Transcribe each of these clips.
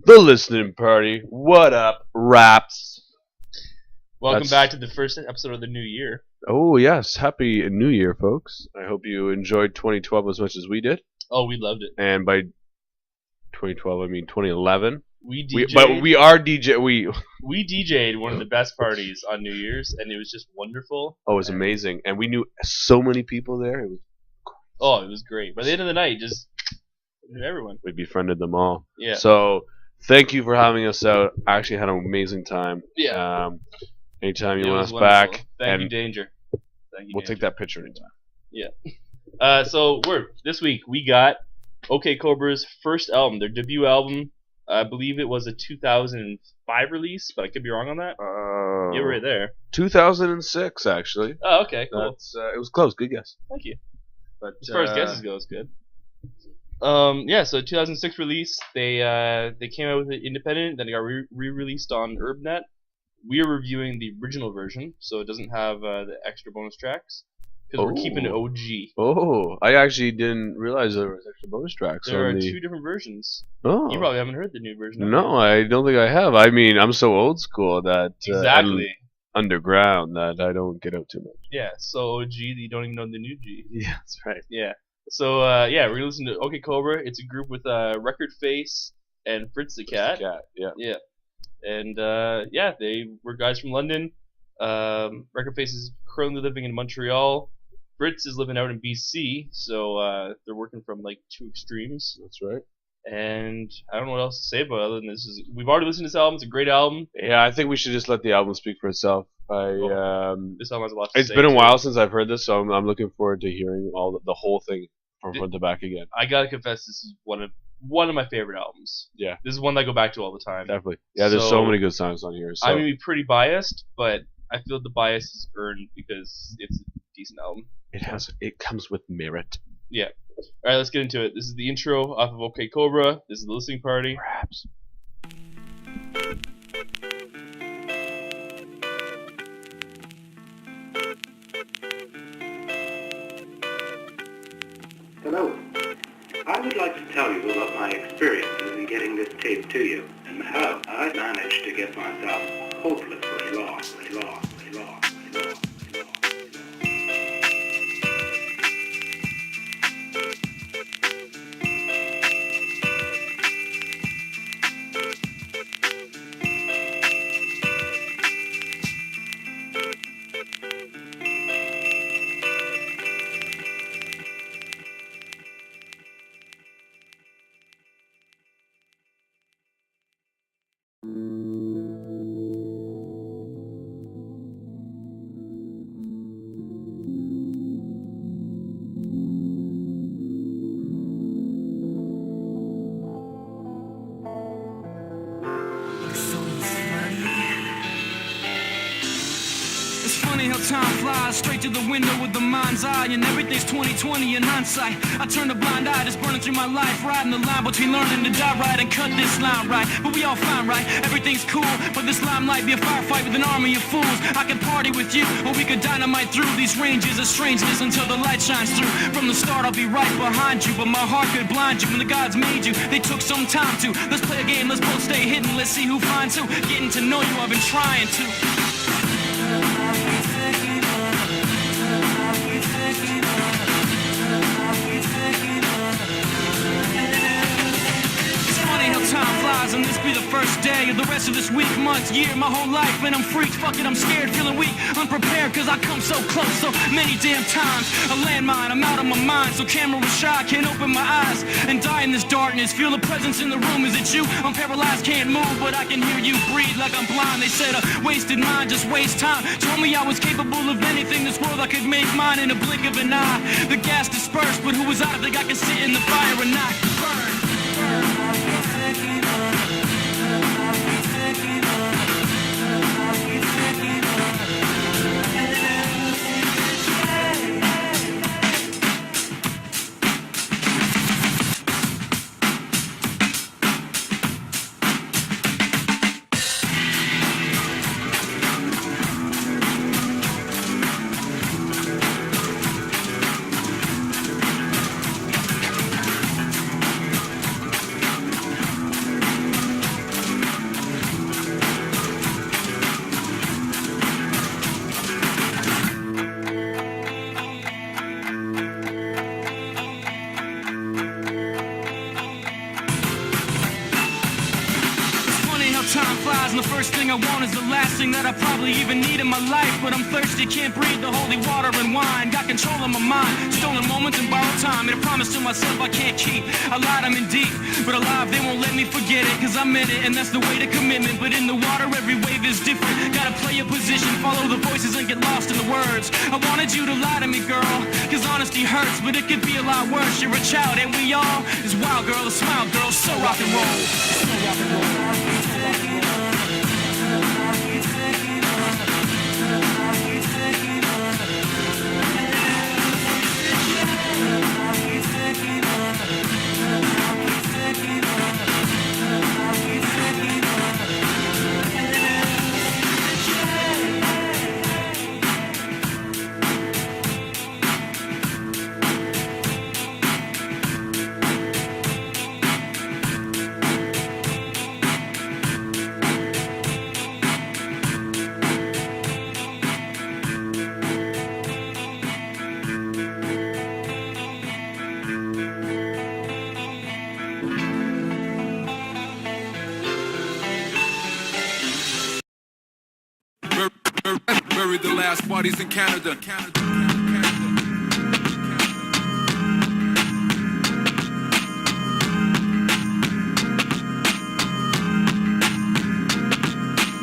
The Listening Party. What up, raps? Welcome back to the first episode of the new year. Oh, yes. Happy New Year, folks. I hope you enjoyed 2012 as much as we did. Oh, we loved it. And by 2012, I mean 2011. We DJ'd. But we are DJ. We DJ'd one of the best parties on New Year's, and it was just wonderful. Oh, it was amazing. And we knew so many people there. It was great. By the end of the night, just knew everyone. We befriended them all. Yeah. So, thank you for having us out. I actually had an amazing time. Yeah. Anytime you want us wonderful. back. Thank you, Danger. We'll take that picture anytime. Yeah. So, this week we got OK Cobra's first album, their debut album. I believe it was a 2005 release, but I could be wrong on that. You were right there. 2006, actually. Oh, okay, cool. It was close. Good guess. Thank you. But as far as guesses go, it's good. So 2006 release. They came out with it independent, then it got re-released on UrbNet. We are reviewing the original version, so it doesn't have the extra bonus tracks because we're keeping it OG. Oh, I actually didn't realize there was extra bonus tracks. There are two different versions. Oh, you probably haven't heard the new version. No, I don't think I have. I mean, I'm so old school that exactly underground that I don't get out too much. Yeah, so OG that you don't even know the new G. Yeah, that's right. Yeah. So we're gonna listen to OK Cobra. It's a group with Record Face and Fritz the Cat. Yeah. And they were guys from London. Record Face is currently living in Montreal. Fritz is living out in BC, so they're working from like two extremes. That's right. And I don't know what else to say about it other than we've already listened to this album. It's a great album. Yeah, I think we should just let the album speak for itself. This album has a lot to say. It's been a while since I've heard this, so I'm looking forward to hearing the whole thing from front to back again. I gotta confess, this is one of my favorite albums. Yeah. This is one that I go back to all the time. Definitely. Yeah, there's so many good songs on here. So. I'm gonna be pretty biased, but I feel the bias is earned because it's a decent album. It comes with merit. Yeah. Alright, let's get into it. This is the intro off of OK Cobra. This is the Listening Party. Perhaps. Hello. I would like to tell you about my experiences in getting this tape to you, and how I managed to get myself hopelessly lost. How time flies straight to the window with the mind's eye, and everything's 20/20 in hindsight. I turn a blind eye, just burning through my life, riding the line between learning to die right and cut this line right. But we all fine, right? Everything's cool, but this limelight be a firefight with an army of fools. I could party with you, or we could dynamite through these ranges of strangeness until the light shines through. From the start, I'll be right behind you, but my heart could blind you when the gods made you. They took some time to. Let's play a game, let's both stay hidden, let's see who finds who. Getting to know you, I've been trying to. Time flies and this be the first day of the rest of this week, month, year, my whole life. And I'm freaked, fuck it, I'm scared, feeling weak, unprepared, cause I come so close so many damn times. A landmine, I'm out of my mind, so camera was shy, can't open my eyes and die in this darkness. Feel the presence in the room, is it you? I'm paralyzed, can't move, but I can hear you breathe like I'm blind. They said a wasted mind just waste time. Told me I was capable of anything this world, I could make mine in a blink of an eye. The gas dispersed, but who was I to think I could sit in the fire and not burn? Time flies and the first thing I want is the last thing that I probably even need in my life. But I'm thirsty, can't breathe the holy water and wine. Got control of my mind, stolen moments and borrowed time. Made a promise to myself I can't keep. I lied, I'm in deep, but alive they won't let me forget it. Cause I'm in it and that's the way to commitment. But in the water every wave is different. Gotta play a position, follow the voices and get lost in the words. I wanted you to lie to me, girl, cause honesty hurts, but it could be a lot worse. You're a child and we all is wild girl, a smile girl, so rock and roll. So rock and roll. Buried the last bodies in Canada.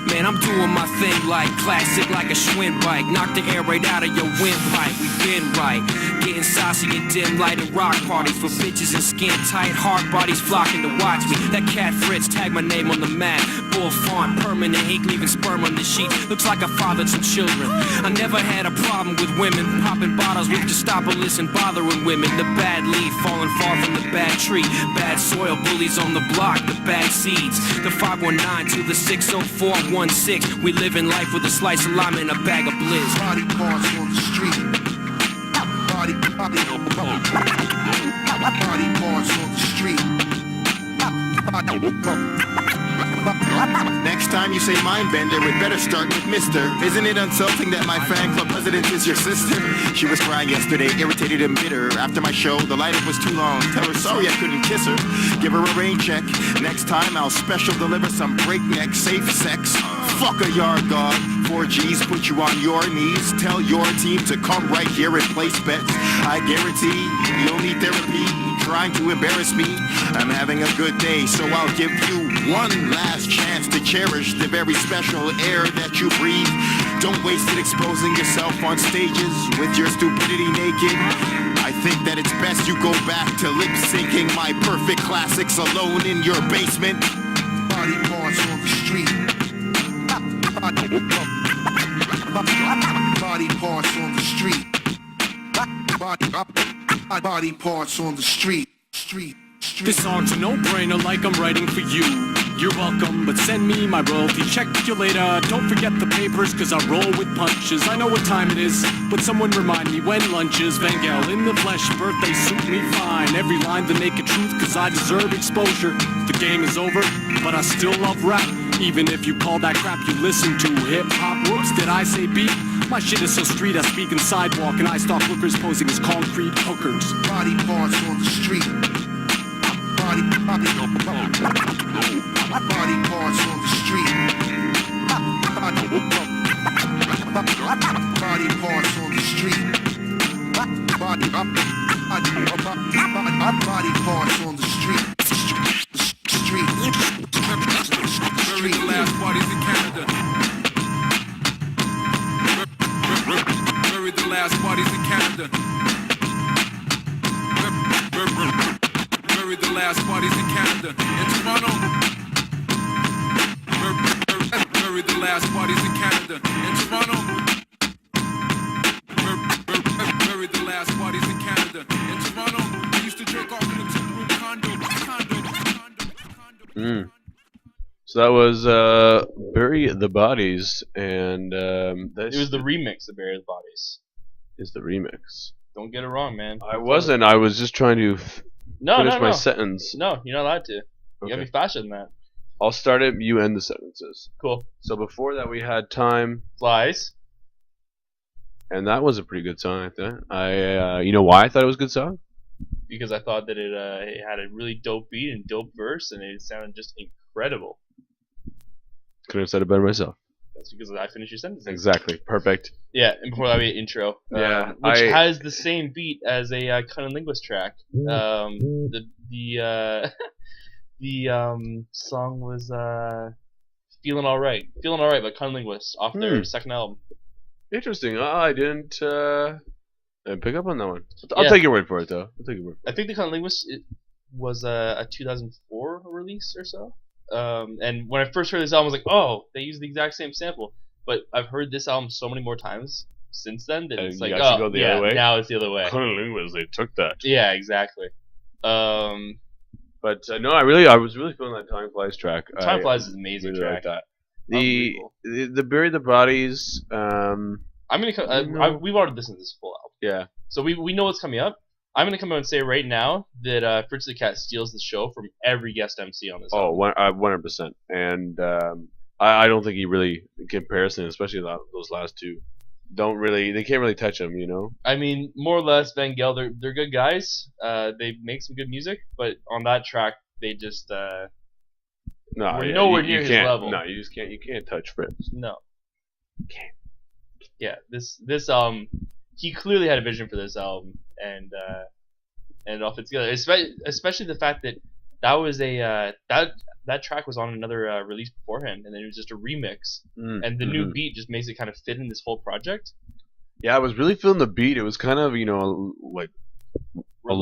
Man, I'm doing my thing like classic, like a Schwinn bike. Knock the air right out of your windpipe. We been right, getting saucy in dim light and rock parties for bitches in skin tight, hard bodies flocking to watch me. That cat Fritz tag my name on the map. Bull font, permanent ink, leaving sperm on the sheet. Looks like I fathered some children. I never had a problem with women, popping bottles with Gestapolists and bothering women. The bad leaf falling far from the bad tree. Bad soil, bullies on the block, the bad seeds. The 519 to the 60416. We live in life with a slice of lime and a bag of bliss. Body parts on the street. Body parts on the street. Next time you say mind bender, it better start with Mr. Isn't it insulting that my fan club president is your sister? She was crying yesterday, irritated and bitter. After my show, the light-up was too long. Tell her sorry I couldn't kiss her. Give her a rain check. Next time I'll special deliver some breakneck safe sex. Fuck a yard dog. 4Gs put you on your knees. Tell your team to come right here and place bets. I guarantee you'll need therapy. Trying to embarrass me. I'm having a good day, so I'll give you one last chance to cherish the very special air that you breathe. Don't waste it exposing yourself on stages with your stupidity naked. I think that it's best you go back to lip syncing my perfect classics alone in your basement. Body parts on the street. Body parts on the street. Body parts on the street. This song's a no-brainer, like I'm writing for you. You're welcome, but send me my royalty check you later. Don't forget the papers, cause I roll with punches. I know what time it is, but someone remind me when lunch is. Van Gale in the flesh, birthday suit me fine. Every line the naked truth, cause I deserve exposure. The game is over, but I still love rap. Even if you call that crap you listen to hip-hop. Whoops, did I say beat? My shit is so street, I speak in sidewalk, and I stalk hookers posing as concrete hookers. Body parts on the street. Body parts on the street. Body parts on the street. Body parts on the street. Street. Bury the last bodies in Canada. Bury the last bodies in Canada. Bury the last bodies in Canada. In Toronto. Bury the last bodies in Canada. In Toronto. Bury the last bodies in Canada. In Toronto. We used to jerk off in a two-room condo. So that was Bury the Bodies, and It was the remix of Bury the Bodies. is the remix. Don't get it wrong, man. I wasn't. I was just trying to finish my sentence. No, you're not allowed to. You Okay. gotta be faster than that. I'll start it. You end the sentences. Cool. So before that, we had Time, Flies. and that was a pretty good song. I thought. You know why I thought it was a good song? Because I thought that it had a really dope beat and dope verse, and it sounded just incredible. Couldn't have said it better myself. That's because I finished your sentence. Exactly. Perfect. Yeah, and before that we had intro. Yeah, which has the same beat as a Cunning Linguist track. The song was Feeling Alright. Feeling Alright by Cunning Linguist off their second album. Interesting. I didn't pick up on that one. I'll Yeah. take your word for it, though. I'll take your word. I think the Cunning Linguist was a 2004 release or so. And when I first heard this album, I was like, oh, they used the exact same sample. But I've heard this album so many more times since then that it's you like, actually go the other way? now it's the other way. Cunning Linguist, they took that. Yeah, exactly. But no, I was really feeling that Time Flies track. Time Flies is an amazing really track. like that. The Bury the Bodies. I'm gonna we've already listened to this full album. Yeah. So we know what's coming up. I'm gonna come out and say right now that Fritz the Cat steals the show from every guest MC on this album. 100%. And I don't think he really, in comparison, especially those last two, they can't really touch him, you know? I mean, more or less, Van Gel, they're good guys. They make some good music, but on that track, they just we're nowhere near his level. No, you can't touch Fritz. No. Can't. Yeah, this he clearly had a vision for this album, and it all fits together. Especially the fact that was that track was on another release beforehand, and then it was just a remix, and the new beat just makes it kind of fit in this whole project. Yeah, I was really feeling the beat. It was kind of, like Relaxed. a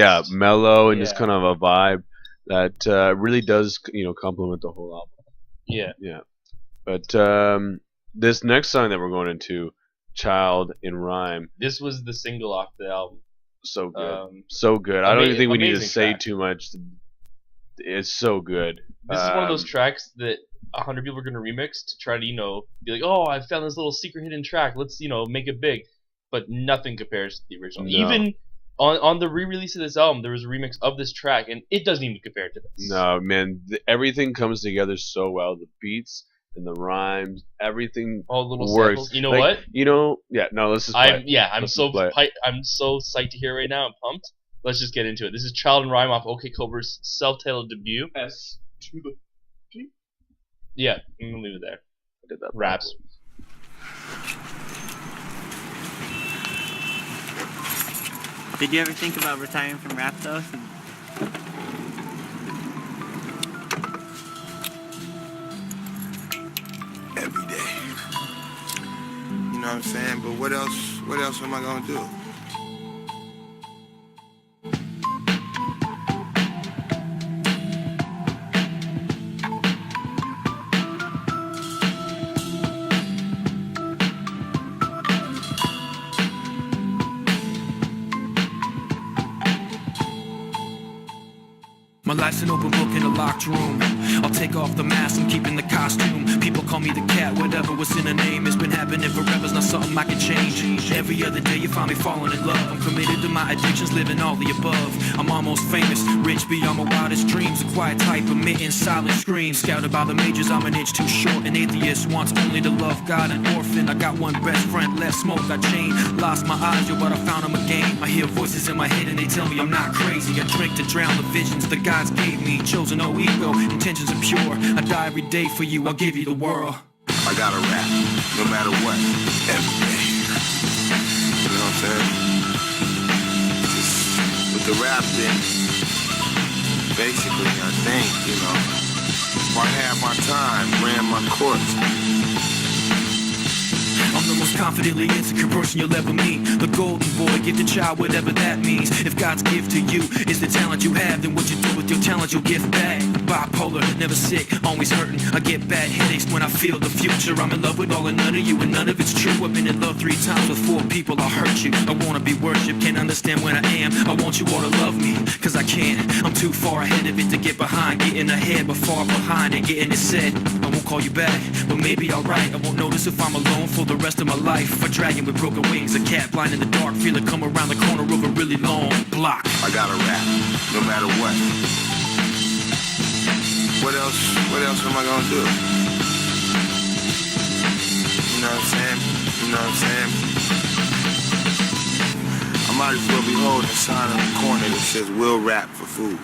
lot, mellow, and just kind of a vibe that really does, complement the whole album. Yeah. Yeah. But this next song that we're going into, Child in Rhyme. This was the single off the album. So good. So good. I don't even think we need to say track. too much. It's so good. This is one of those tracks that 100 people are going to remix to try to, be like, oh, I found this little secret hidden track. Let's, make it big. But nothing compares to the original. No. Even on the re-release of this album, there was a remix of this track, and it doesn't even compare to this. No, man. Everything comes together so well. The beats and the rhymes, everything all little works. Samples. You know what? Yeah. No, let's just play. I'm so psyched to hear it right now. I'm pumped. Let's just get into it. This is Child in Rhyme off OK Cobra's self-titled debut. S02E06. Yeah, I'm gonna leave it there. I did that. Raps. Did you ever think about retiring from rap though? Every day. You know what I'm saying? But what else am I gonna do? My life's an open book in a locked room. I'll take off the mask, I'm keeping the costume. People call me the cat, whatever was in a name. It's been happening forever, it's not something I can change. Every other day you find me falling in love. I'm committed to my addictions, living all the above. I'm almost famous, rich beyond my wildest dreams. A quiet type, emitting silent screams. Scouted by the majors, I'm an inch too short. An atheist wants only to love God, an orphan. I got one best friend, left smoke, I chain. Lost my eyes, yo, but I found them again. I hear voices in my head and they tell me I'm not crazy. I drink to drown the visions the gods gave me. Chosen no ego, intentions are pure. I die every day for you, I'll give you the world. I gotta rap, no matter what, every day. You know what I'm saying? Just with the rap thing, basically, I think, if I had my time, ran my course. I'm the most confidently insecure person you'll ever meet. The golden boy, give the child whatever that means. If God's gift to you is the talent you have, then what you do with your talent you'll give back. Bipolar, never sick, always hurting. I get bad headaches when I feel the future. I'm in love with all and none of you, and none of it's true. I've been in love 3 times with 4 people, I'll hurt you. I wanna be worshipped, can't understand when I am. I want you all to love me, cause I can't. I'm too far ahead of it to get behind. Getting ahead, but far behind and getting it said. I won't call you back, but maybe I'll write. I won't notice if I'm alone for the rest of my life. A dragon with broken wings, a cat blind in the dark. Feel it come around the corner of a really long block. I gotta rap, no matter what. What else am I gonna do? You know what I'm saying? I might as well be holding a sign on the corner that says we'll rap for food.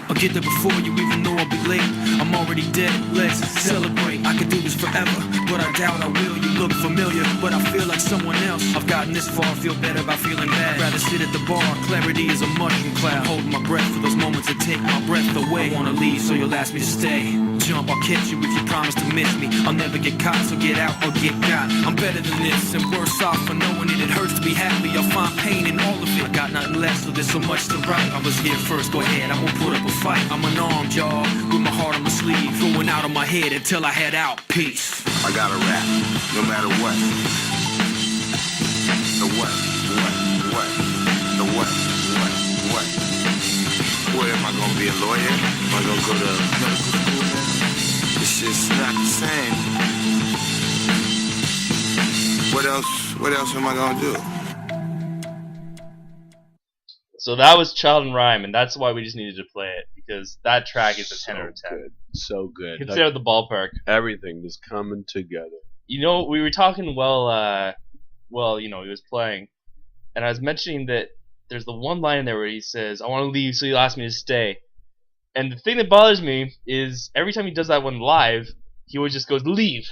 I'll get there before you even know I'll be late. I'm already dead, let's celebrate. I could do this forever, but I doubt I will. You look familiar, but I feel like someone else. I've gotten this far, feel better about feeling bad. I'd rather sit at the bar, clarity is a mushroom cloud. Holding my breath for those moments that take my breath away. I wanna leave, so you'll ask me to stay. Jump, I'll catch you if you promise to miss me. I'll never get caught, so get out or get got. I'm better than this, and worse off for knowing it. It hurts to be happy, I'll find pain in all of it. I got nothing left, so there's so much to write. I was here first, go ahead, I won't put up a fight. I'm unarmed, y'all, with my heart on my sleeve, going out of my head until I head out. Peace. I gotta rap, no matter what. The what? What am I gonna be, a lawyer? Am I gonna go to medical school? It's just not the same. What else am I gonna do? So that was Child and Rhyme, and that's why we just needed to play it, because that track is a 10 out of 10. Good. So good. Consider it the ballpark. Everything just coming together. You know, we were talking he was playing, and I was mentioning that there's the one line in there where he says, I want to leave, so you'll ask me to stay. And the thing that bothers me is every time he does that one live, he always just goes, leave,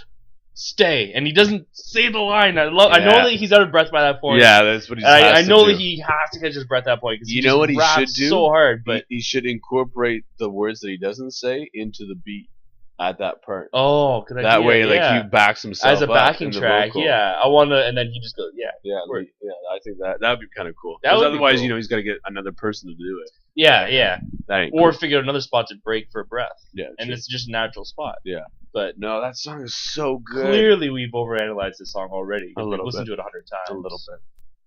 stay, and he doesn't say the line. I know that he's out of breath by that point. Yeah, that's what he's. I know that he has to catch his breath at that point. You know what he should do? So hard, but he should incorporate the words that he doesn't say into the beat at that part. Oh, good idea. That way, he backs himself as a backing track. vocal. Yeah, I want to, and then he just goes, yeah. I think that would be kind of cool. That would otherwise, be cool. He's got to get another person to do it. Yeah. That ain't or cool. figure out another spot to break for breath. Yeah, and true. it's just a natural spot. Yeah. But no, that song is so good. Clearly, we've overanalyzed this song already. A little We've listened bit. to it 100 times. A little bit.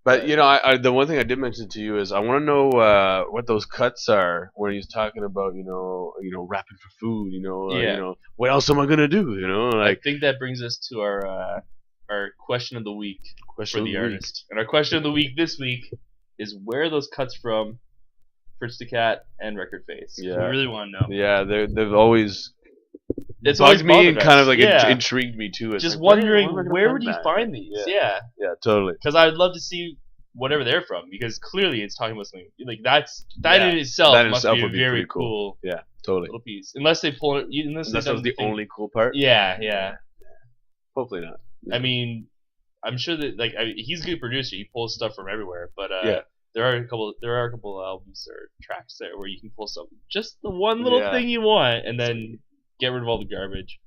But I the one thing I did mention to you is I want to know what those cuts are when he's talking about rapping for food. What else am I gonna do? I think that brings us to our question of the week for the artist. And our question of the week this week is, where are those cuts from? Fritz the Cat and Record Face. Yeah. We really want to know. Yeah, they've always. It's bugged me and kind of yeah. intrigued me too. It's just like, wondering where would he find these? Yeah, totally. Because I would love to see whatever they're from, because clearly it's talking about something like that in itself must be a very cool. Yeah, totally. Little piece. Unless they pull it. Unless that was the only cool part. Yeah. Hopefully not. Yeah. I mean, I'm sure that he's a good producer. He pulls stuff from everywhere, but there are a couple albums or tracks there where you can pull just the one little thing you want, and then get rid of all the garbage.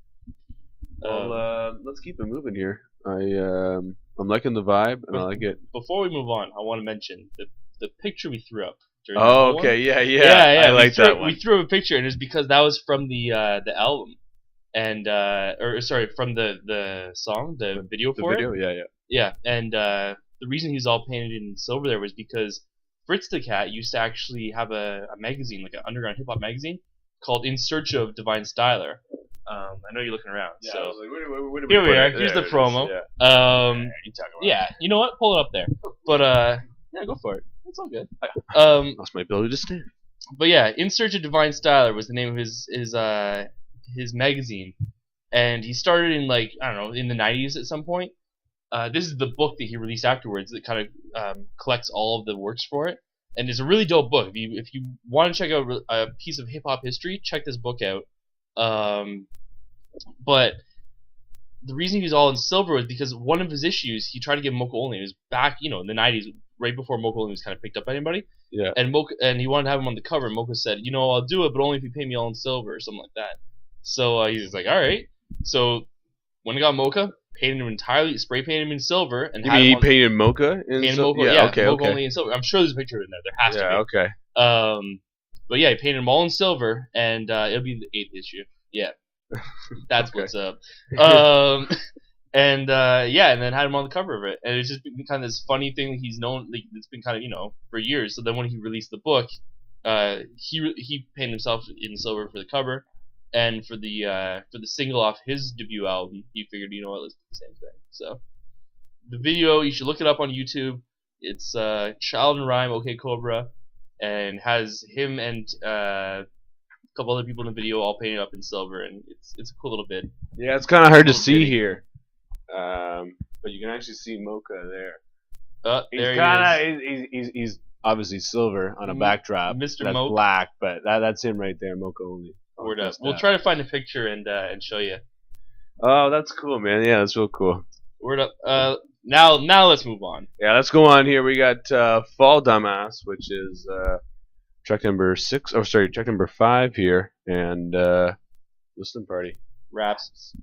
Well, let's keep it moving here. I'm liking the vibe, and I like it. Before we move on, I want to mention the picture we threw up. Oh, okay, yeah. I like that one. We threw up a picture, and it's because that was from the album, and from the song, the video for it. Yeah, and the reason he's all painted in silver there was because Fritz the Cat used to actually have a magazine, like an underground hip hop magazine, called In Search of Divine Styler. I know you're looking around. Yeah, so I was like, where here we are. Here's the promo. You know what? Pull it up there. But go for it. It's all good. Lost my ability to stand. But yeah, In Search of Divine Styler was the name of his magazine, and he started in in the 90s at some point. This is the book that he released afterwards that kind of collects all of the works for it, and it's a really dope book. If you want to check out a piece of hip hop history, check this book out. But the reason he was all in silver was because one of his issues, he tried to get Mocha only. It was back, in the 90s, right before Mocha only was kind of picked up by anybody. Yeah. And he wanted to have him on the cover. And Mocha said, I'll do it, but only if you pay me all in silver or something like that. So he was like, all right. So when he got Mocha, painted him entirely, spray painted him in silver, and he painted Mocha in silver. Okay. Only in silver. I'm sure there's a picture in there. There has to be. Yeah, okay. But yeah, he painted them all in silver, and it'll be the 8th issue. Yeah, that's what's up. And then had him on the cover of it, and it's just been kind of this funny thing that he's known. Like, it's been kind of for years. So then when he released the book, he painted himself in silver for the cover, and for the single off his debut album, he figured, let's do the same thing. So the video, you should look it up on YouTube. It's Child and Rhyme, OK Cobra, and has him and a couple other people in the video all painted up in silver, and it's a cool little bit. Yeah, it's kind of hard to see here, but you can actually see Mocha there. He's obviously silver on a backdrop. Mr. That's Mocha. Black, but that's him right there, Mocha only. We'll try to find a picture and show you. Oh, that's cool, man. Yeah, that's real cool. Word up. Now let's move on. Yeah, let's go on here. We got Fall Dumbass, which is track number 6. Oh, sorry, track number 5 here, and Listening Party. Raps.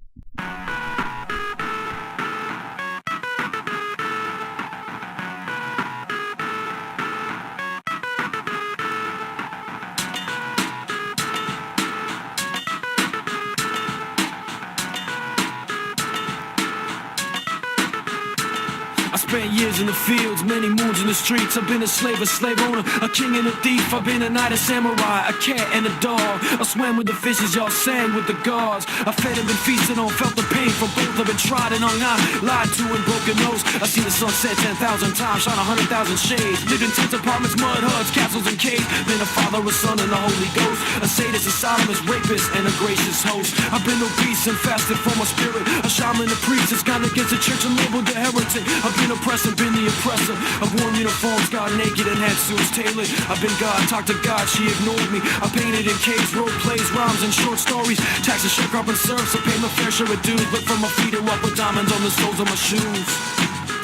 I spent years in the fields, many moons in the streets. I've been a slave owner, a king and a thief. I've been a knight, a samurai, a cat and a dog. I swam with the fishes, y'all sang with the gods. I fed and been feasted on, felt the pain from both. I've been tried and hung out, lied to and broken nose. I seen the sun set 10,000 times, shine 100,000 shades. Lived in tents, apartments, mud huts, castles and caves. Been a father, a son, and a Holy Ghost. A sadist, a sodomist, rapist, and a gracious host. I've been obese and fasted for my spirit. A shaman, a priest, it's gone against the church and labeled a heretic. I've been oppressor, been the oppressor. I've worn uniforms, got naked and had suits tailored. I've been God, talked to God, she ignored me. I painted in caves, wrote plays, rhymes, and short stories. Taxes, sharecropping serfs, I paid my fair share of dues. But from my feet to up with diamonds on the soles of my shoes.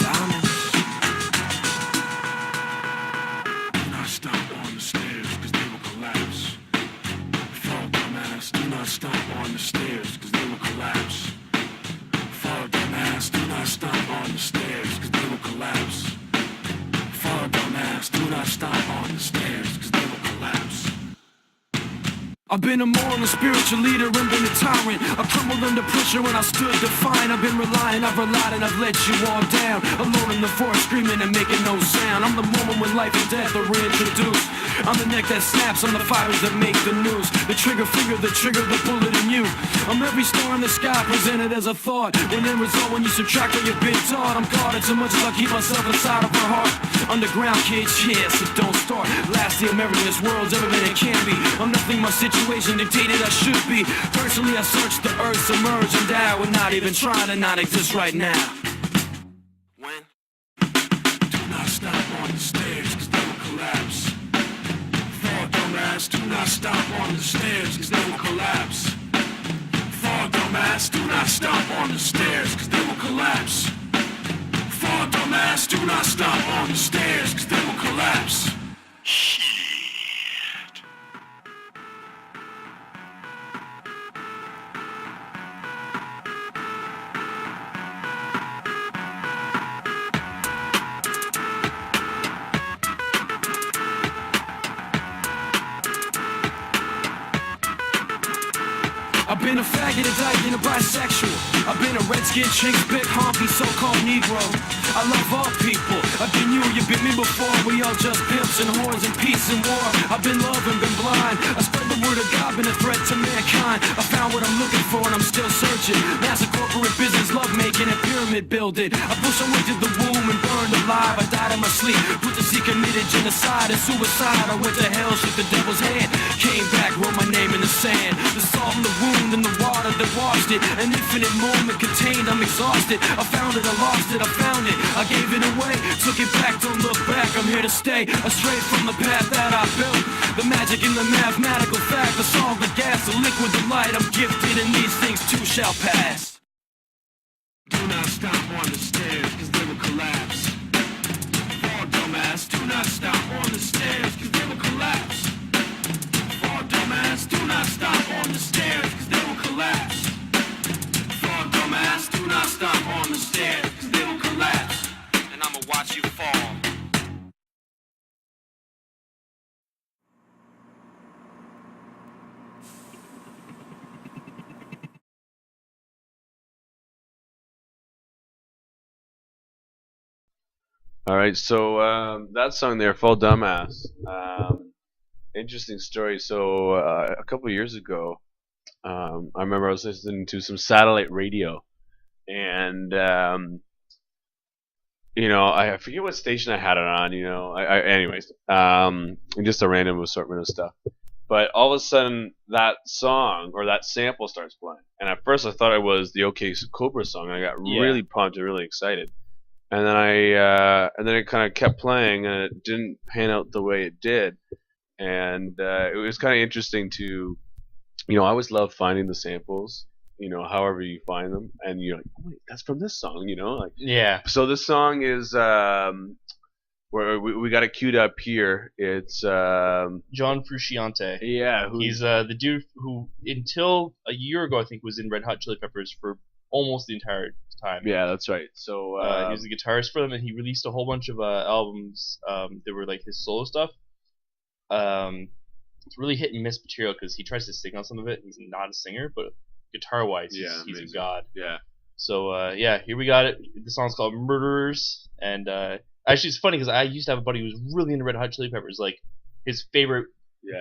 Diamonds. Do not stop on the stairs, cause they will collapse. Fall dumbass, do not stop on the stairs, cause they will collapse. Fall dumbass, do not stop on the stairs, cause they will collapse. Fall dumbass, do not stop on the stairs, cause they will collapse. I've been a moral and spiritual leader and been a tyrant. I crumbled under pressure when I stood defiant. I've been relying, I've relied, and I've let you all down. Alone in the forest, screaming and making no sound. I'm the moment when life and death are reintroduced. I'm the neck that snaps, I'm the fibers that make the news. The trigger finger, the trigger, the bullet in you. I'm every star in the sky presented as a thought. When end result, when you subtract what you've been taught, I'm guarded so much as I keep myself inside of her heart. Underground kids, yeah, so don't start. Last the American this world's ever been and can be. I'm nothing my situation dictated I should be. Personally, I searched the earth, submerged and died. We're not even trying to not exist right now. When? Do not stop on the stairs, cause they will collapse. Fall dumbass, do not stop on the stairs, cause they will collapse. Fall dumbass, do not stop on the stairs, cause they will collapse. Fall dumbass, do not stop on the stairs, cause they will collapse. Shit. I've been a faggot, a dyke, and a bisexual. I've been a redskin, chink, big, honky, so-called Negro. I love all people. I've been you been me before. We all just pimps and whores and peace and war. I've been loving, been blind. I spread the word of God, been a threat to mankind. I found what I'm looking for and I'm still searching. Massive corporate business, love making and pyramid building. I pushed my way to the womb and burned alive. I died in my sleep. Ruthlessly committed genocide and suicide. I went to hell, shook the devil's hand. Came back, wrote my name in the sand. The salt in the wound and the water that washed it. An infinite moment contained, I'm exhausted. I found it, I lost it, I found it. I gave it away, took it back, don't look back. I'm here to stay, astray from the path that I built. The magic in the mathematical fact, the song, the gas, the liquid, the light. I'm gifted and these things too shall pass. Do not stop on the stairs, cause they will collapse. Fall dumbass, do not stop on the stairs, cause they will collapse. Fall dumbass, do not stop on the stairs, cause they will collapse. Fall dumbass, do not stop on the stairs, cause they will collapse. And I'ma watch you fall. All right, so that song there, "Fall Dumbass." Interesting story. So a couple years ago, I remember I was listening to some satellite radio, and I forget what station I had it on. Anyways, just a random assortment of stuff. But all of a sudden, that song or that sample starts playing, and at first I thought it was the OK Cobra song. And I got really pumped and really excited. And then it kind of kept playing, and it didn't pan out the way it did. And it was kind of interesting to, I always love finding the samples however you find them, and you're like, oh, wait, that's from this song, like. Yeah. So this song is where we got it queued up here. It's John Frusciante. yeah, He's the dude who until a year ago I think was in Red Hot Chili Peppers for almost the entire time. Yeah, that's right. So he was the guitarist for them, and he released a whole bunch of albums that were like his solo stuff. It's really hit and miss material because he tries to sing on some of it. He's not a singer, but guitar-wise, he's a god. Yeah. So here we got it. The song's called Murderers, and actually it's funny because I used to have a buddy who was really into Red Hot Chili Peppers, like his favorite,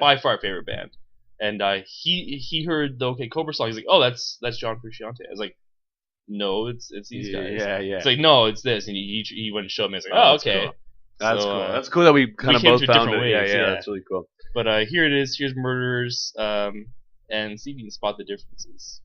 by far favorite band. And he heard the OK Cobra song. He's like, oh, that's John Frusciante. I was like, no, it's these guys. Yeah. It's like, no, it's this. And he went and showed me. I was like, oh, okay. Cool. That's so, cool. That's cool that we kind of both found it. Ways, yeah, that's really cool. But here it is. Here's Murderers, and see if you can spot the differences.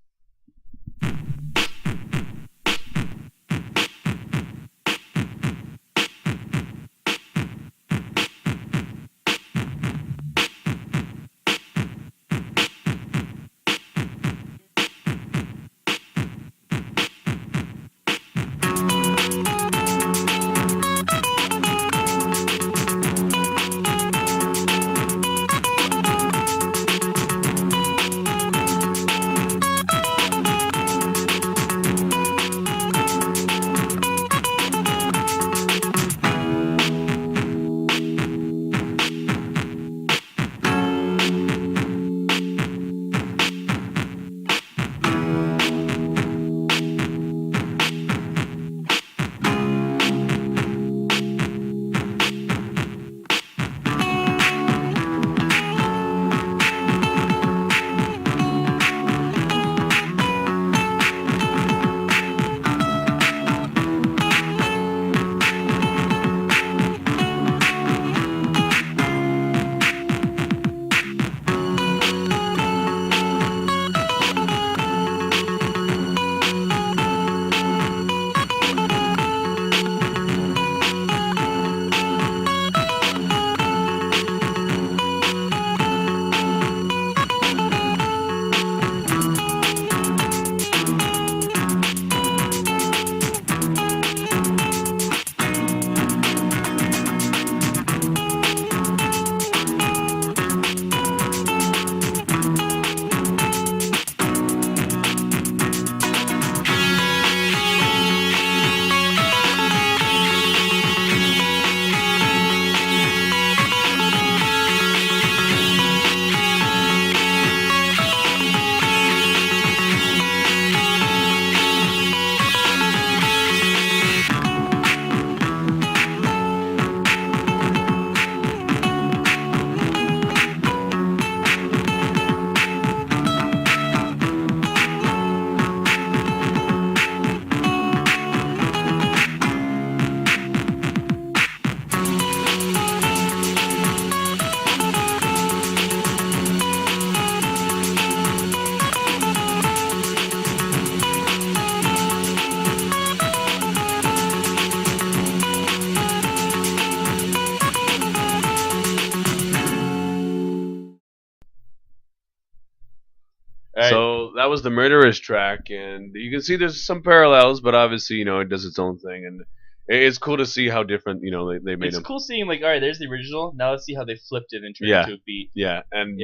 So that was the Murderers track, and you can see there's some parallels, but obviously, it does its own thing, and it's cool to see how different, they made them. It's cool seeing, like, all right, there's the original, now let's see how they flipped it and turned it into a beat. Yeah, and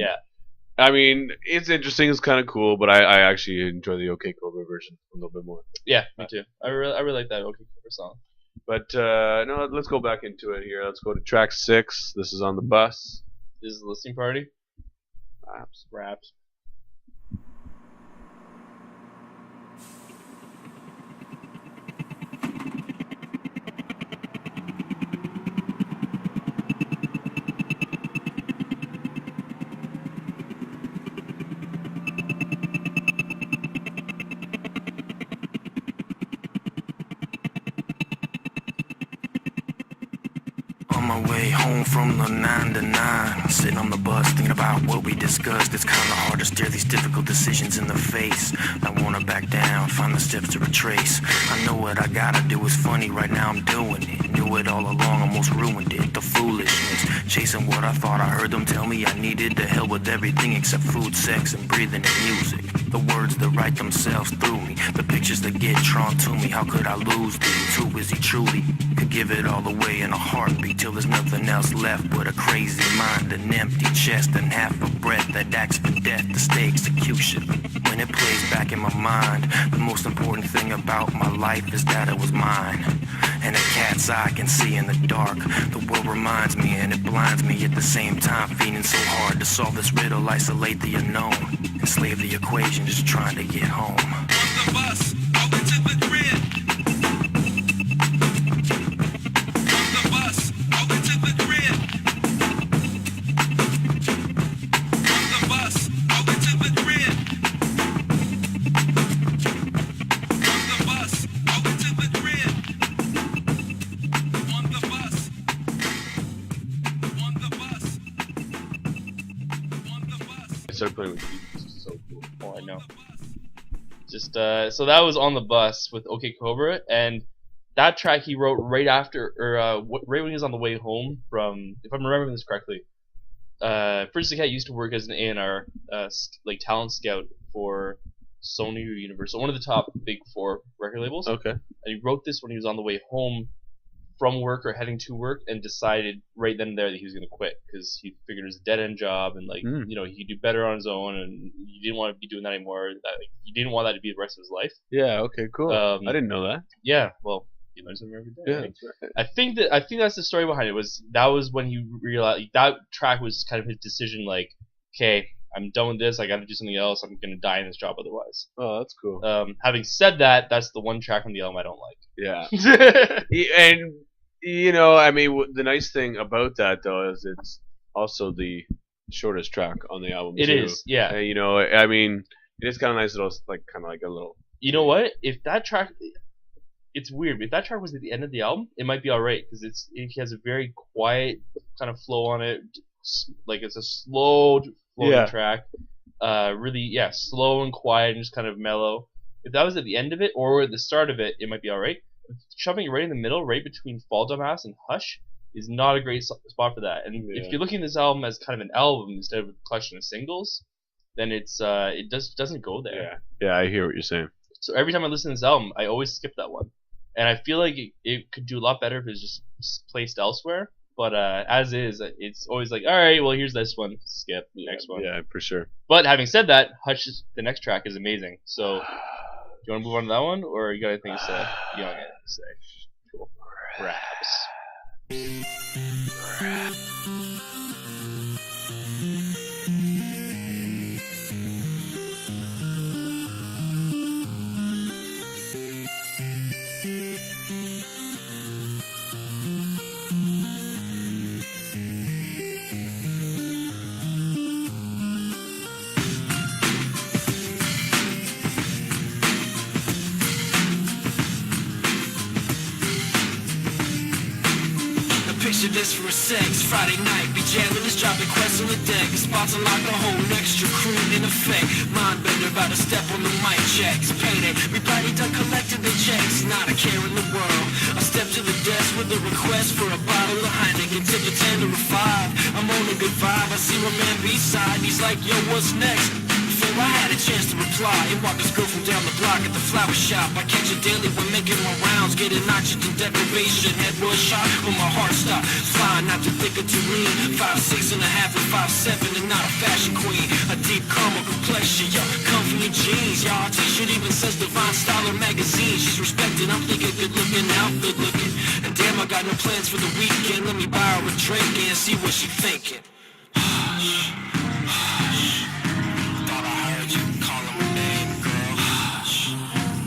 I mean, it's interesting, it's kind of cool, but I actually enjoy the OK Cobra version a little bit more. Yeah, me too. I really like that OK Cobra song. But, no, let's go back into it here. Let's go to track 6. This is On the Bus. This is the listening party. Raps. On my way home from the 9 to 9, sitting on the bus thinking about what we discussed. It's kinda hard to stare these difficult decisions in the face. I wanna back down, find the steps to retrace. I know what I gotta do is funny, right now I'm doing it. Knew it all along, almost ruined it. The foolishness, chasing what I thought I heard them tell me I needed. To hell with everything except food, sex, and breathing and music. The words that write themselves through me, the pictures that get drawn to me. How could I lose these? Who is he truly? Could give it all away in a heartbeat till there's nothing else left but a crazy mind, an empty chest, and half a breath that acts for death to stay execution. When it plays back in my mind, the most important thing about my life is that it was mine. And a cat's eye can see in the dark. The world reminds me and it blinds me at the same time. Feeling so hard to solve this riddle, isolate the unknown, enslave the equation, just trying to get home. On the bus, over to the grid. On the bus, over to the grid. On the bus, over to the grid. On the bus, over to the grid. On the bus. On the bus. On the bus. I started playing with keys. This is so cool. Oh, I know. Just so that was On the Bus with OK Cobra, and that track he wrote right after, or right when he was on the way home from, if I'm remembering this correctly. First the Cat used to work as an A&R, like talent scout for Sony or Universal, one of the top big 4 record labels. Okay. And he wrote this when he was on the way home from work or heading to work, and decided right then and there that he was going to quit because he figured it was a dead-end job, and like you know, he could do better on his own, and he didn't want to be doing that anymore. He didn't want that to be the rest of his life. Yeah. Okay. Cool. I didn't know that. Yeah. Well, he learns something every day. Yeah. Right? That's right. I think that's the story behind it. That was when he realized that track was kind of his decision. Like, okay, I'm done with this. I got to do something else. I'm gonna die in this job otherwise. Oh, that's cool. Having said that, that's the one track on the album I don't like. Yeah. And you know, I mean, the nice thing about that though is it's also the shortest track on the album. It too. is, yeah. And, you know, I mean, it is kind of nice little, like, kind of like a little. You know what? If that track, it's weird. If that track was at the end of the album, it might be alright because it has a very quiet kind of flow on it. Like it's a slow flowing track. Really, yeah, slow and quiet and just kind of mellow. If that was at the end of it or at the start of it, it might be alright. Shoving it right in the middle, right between Fall Dumbass and Hush, is not a great spot for that. And if you're looking at this album as kind of an album instead of a collection of singles, then it doesn't go there. Yeah, I hear what you're saying. So every time I listen to this album, I always skip that one, and I feel like it could do a lot better if it's just placed elsewhere. But as is, it's always like, all right, well here's this one, skip next one. Yeah, for sure. But having said that, Hush, the next track is amazing. So. Do you want to move on to that one, or you got anything to say? You got anything to say? Cool. Raps. Picture this for a sex, Friday night, be jamming this dropping quest on the deck. Spots unlock the whole extra crew in effect. Mind bender about to step on the mic checks. Payday, everybody done collected their checks. Not a care in the world. I step to the desk with a request for a bottle of Heineken. Tip a 10 to a 5. I'm on a good vibe. I see my man B-side, and he's like, yo, what's next? Before I had a chance to reply, and walk this girl from down the block at the flower shop. I catch it daily when making my rounds, getting oxygen deprivation. Head was shot, but my heart stopped. Flying not too thick or too lean. 5'6.5" and 5'7", and not a fashion queen. A deep caramel complexion, yo, comfy jeans. Y'all t-shirt even says Divine Style or magazine. She's respected, I'm thinking good looking, out good looking. And damn, I got no plans for the weekend. Let me buy her a drink and see what she thinking. Hush, hush. Thought I heard you calling my name, girl. Hush,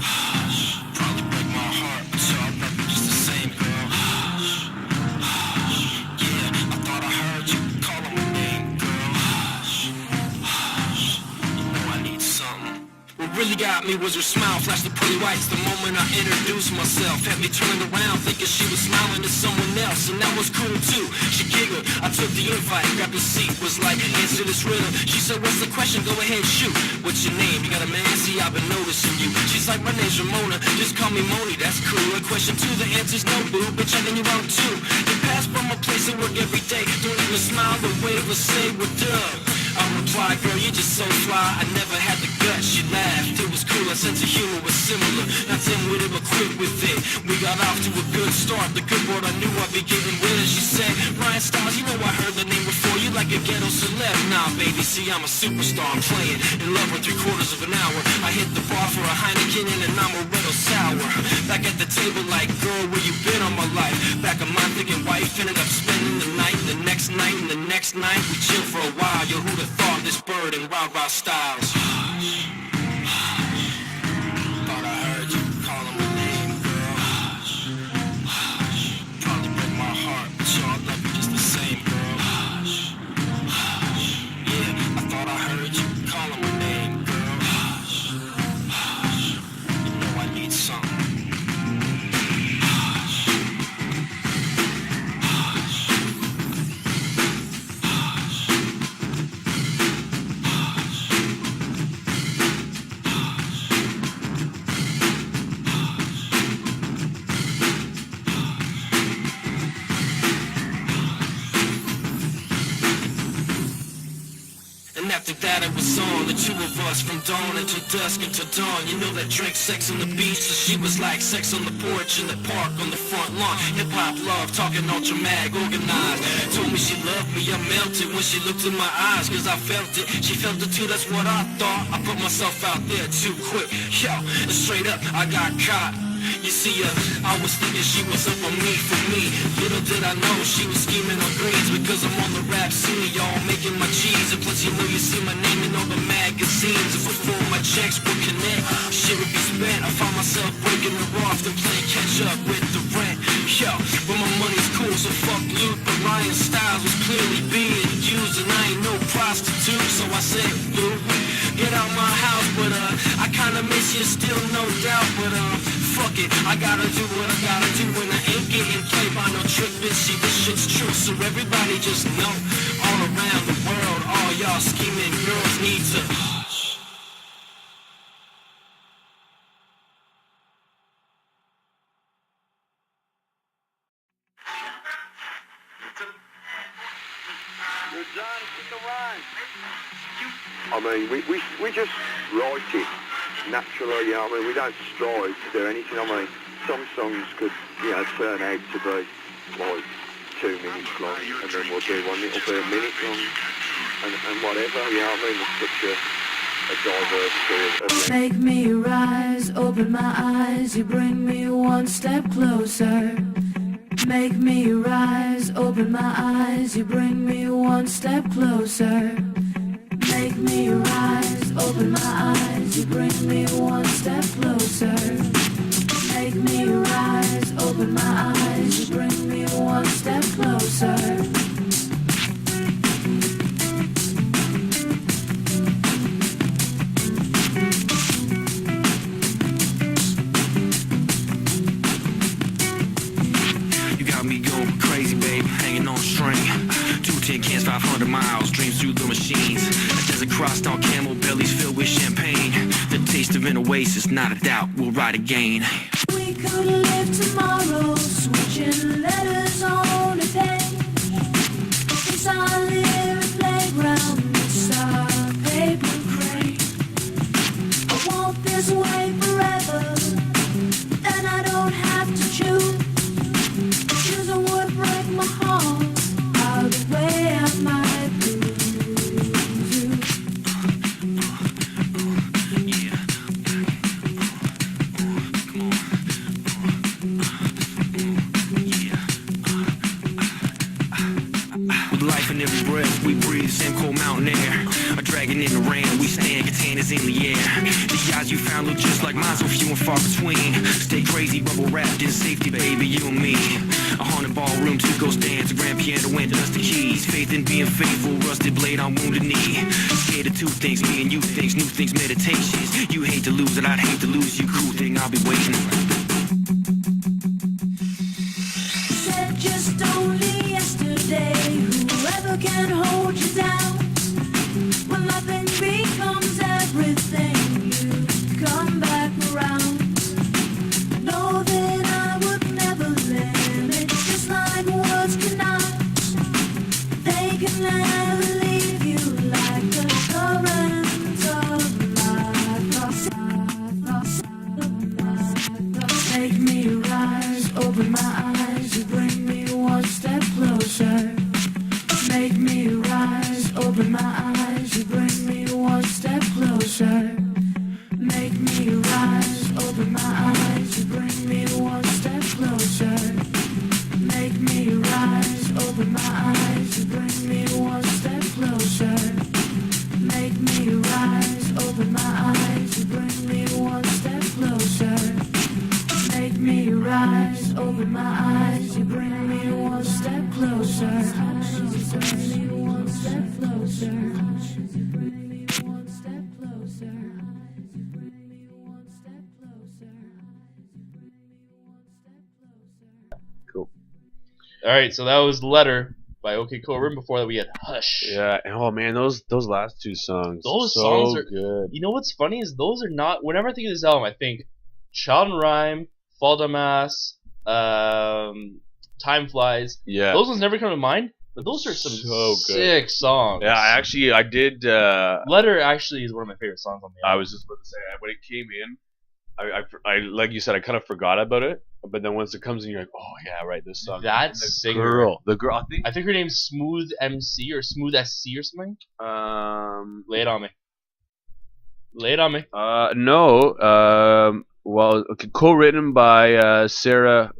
hush. Probably break my heart, but y'all love me just the same, girl. Hush, hush. Yeah, I thought I heard you calling my name, girl. Hush, hush. You know I need something. What really got me was her smile, flashed the pretty whites the moment I introduced myself. Had me turned around thinking she was smiling at someone else, and that was cool too. She giggled, I took the invite, grabbed a seat, was like, answer this riddle. She said, what's the question? Go ahead, shoot. What's your name? You got a man? See, I've been noticing you. She's like, my name's Ramona, just call me Moni, that's cool. And question 2, the answer's no, boo, bitch, I think you wrong too. You pass by my place at work every day, don't even smile or wave or say what up. I reply, girl, you just so fly, I never had the guts. She laughed. sense of humor was similar. Not dim-witted but quick with it. We got off to a good start. The good word I knew I'd be getting with it. She said, Ryan Styles, you know I heard the name before. You like a ghetto celeb. Nah, baby, see, I'm a superstar. I'm playing in love for 3/4 of an hour. I hit the bar for a Heineken and an amaretto sour. Back at the table like, girl, where you been all my life? Back of my thinking wife, ended up spending the night. The next night and the next night, we chill for a while. Yo, who'd have thought this bird and rah-rah styles? Thought I heard you calling my name, girl. Probably break my heart, but y'all love me just the same, girl. Yeah, I thought I heard you calling my name, girl. You know I need something. And after that it was on, the two of us from dawn until dusk until dawn. You know that drink, sex on the beach, so she was like sex on the porch in the park on the front lawn. Hip-hop love, talking ultra mag, organized. Told me she loved me, I melted when she looked in my eyes, cause I felt it. She felt it too, that's what I thought. I put myself out there too quick. Yo, and straight up, I got caught. You see, I was thinking she was up on me for me. Little did I know she was scheming on greens, because I'm on the rap scene, y'all making my cheese. And plus you know you see my name in all the magazines. And before my checks would connect, shit would be spent. I found myself breaking her off, then playing catch up with the rent. Yo, but my money's cool, so fuck Luke. But Ryan Styles was clearly being used, and I ain't no prostitute. So I said, Luke, get out my house, but I kinda miss you still, no doubt. But fuck it, I gotta do what I gotta do when I ain't getting played by no trick bitch. See, this shit's true, so everybody just know. All around the world, all y'all scheming girls need to hush. I mean, we just write it naturally, you know what I mean? We don't strive to do anything. I mean, some songs could, you know, turn out to be like 2 minutes long, and then we'll do one little bit a minute long, and whatever, you know what I mean? It's such a diversity of Make me rise, open my eyes, you bring me one step closer. Make me rise, open my eyes, you bring me one step closer. Make me rise, open my eyes, you bring me one step closer. Make me rise, open my eyes, you bring me one step closer. You got me going crazy, babe, hanging on a string. 210 cans, 500 miles, dreams through the machines. A desert crossed on camel bellies filled with champagne. The taste of an oasis, not a doubt, we'll ride again. We could live tomorrow, switching letters on a page. It's our lyric playground, it's our paper crane. I want this way forever, then I don't have to choose. Choosing would break my heart, out the way I might lose you. Yeah. Come on. Yeah. With life in every breath, we breathe same cold mountain air. A dragon in the rain, we stand containers in the air. The eyes you found look just like mine, so few and far between. Stay crazy, bubble wrapped in safety, baby, you and me. A haunted ballroom, two ghost dance, a grand piano and dusty keys. Faith in being faithful, rusted blade on wounded knee. Scared of two things, me and you things, new things, meditations. You hate to lose it, I'd hate to lose you. Cool thing, I'll be waiting. Said just only yesterday, whoever can hold you down. When nothing becomes everything, you come back around. Know that I would never limit, just like words cannot. They can never leave you like the current of life. Open my eyes, you bring me one step closer. Make me rise, open my eyes, you bring me one step closer. Make me rise, open my eyes, you bring me one step closer. Make me rise, open my eyes, you bring me one step closer. Bring me one step closer. Bring me one step closer. Bring me one step closer. Cool. All right, so that was Letter by OK Cobra. Before that, we had Hush. Yeah. And oh man, those last two songs. Those so songs are good. You know what's funny is those are not. Whenever I think of this album, I think Child and Rhyme, Fall Down Mass, Time Flies. Yeah. Those ones never come to mind, but those are some So good. sick songs. Yeah, I did. Letter actually is one of my favorite songs on the I album. was just about to say when it came in, I like you said, I kind of forgot about it, but then once it comes in, you're like, oh yeah, right, this song. That the singer. the girl, I think her name's Smooth MC or Smooth SC or something. Lay it on me. Lay it on me. No, well, okay, co-written by Sarah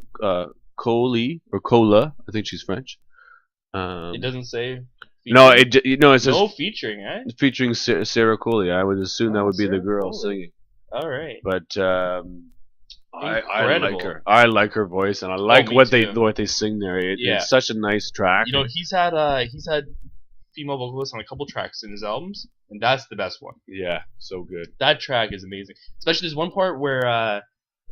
Coley or Cola, I think she's French. It doesn't say. No, featuring. it says No featuring, eh? featuring Sarah Coley. I would assume that would be the Sarah girl Coley. singing. All right. But I like Incredible. her. I like her voice, and I like me what too. they sing there. Yeah. It's such a nice track. You know, he's had female vocalists on a couple tracks in his albums, and that's the best one. Yeah, so good. That track is amazing. Especially there's one part where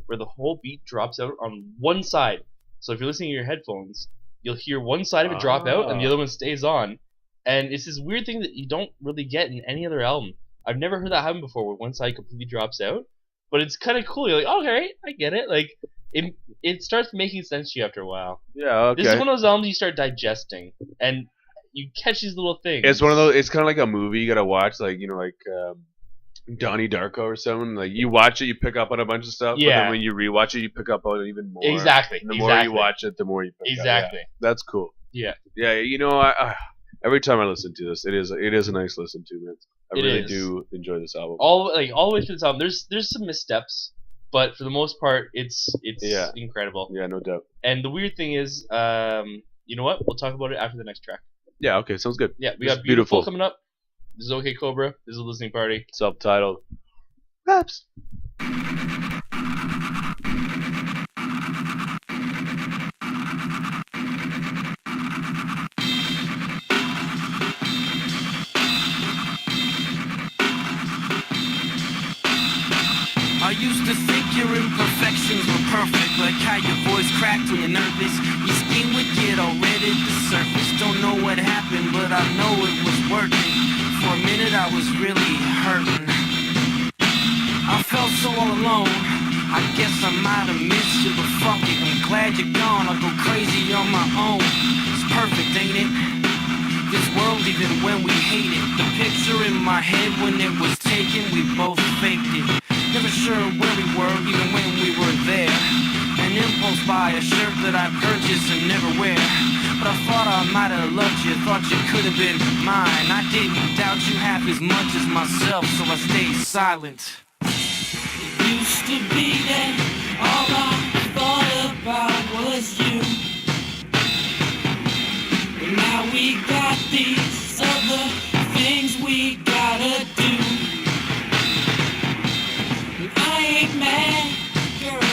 the whole beat drops out on one side. So if you're listening to your headphones, you'll hear one side of it drop out, and the other one stays on. And it's this weird thing that you don't really get in any other album. I've never heard that happen before, where one side completely drops out. But it's kind of cool. You're like, oh, okay, I get it. Like, it starts making sense to you after a while. Yeah, okay. This is one of those albums you start digesting, and you catch these little things. It's one of those. It's kind of like a movie you gotta watch, like Donnie Darko or something. Like you watch it, you pick up on a bunch of stuff. Yeah. But then when you rewatch it, you pick up on even more. Exactly. And the more you watch it, the more you pick up. Exactly. Yeah. That's cool. Yeah. Yeah, you know, I every time I listen to this, it is a nice listen to, man. I really do enjoy this album. All the way through this album. There's some missteps, but for the most part, it's incredible. Yeah, no doubt. And the weird thing is, you know what? We'll talk about it after the next track. Yeah, okay, sounds good. Yeah, we This got is Beautiful coming up. This is OK Cobra. This is a listening party. Self-titled. Raps. I used to think your imperfections were perfect, like how your voice cracked when you're nervous. Your skin would get all red at the surface. Don't know what happened, but I know it was working. For a minute I was really hurting. I felt so all alone. I guess I might have missed you, but fuck it, I'm glad you're gone. I'll go crazy on my own. It's perfect, ain't it? This world, even when we hate it. The picture in my head when it was taken, we both faked it. Never sure where we were, even when we were there. An impulse buy a shirt that I purchased and never wear. But I thought I might have loved you, thought you could have been mine. I didn't doubt you half as much as myself, so I stayed silent. It used to be that all I thought about was you. But now we got these other things we gotta do. And I ain't mad, girl.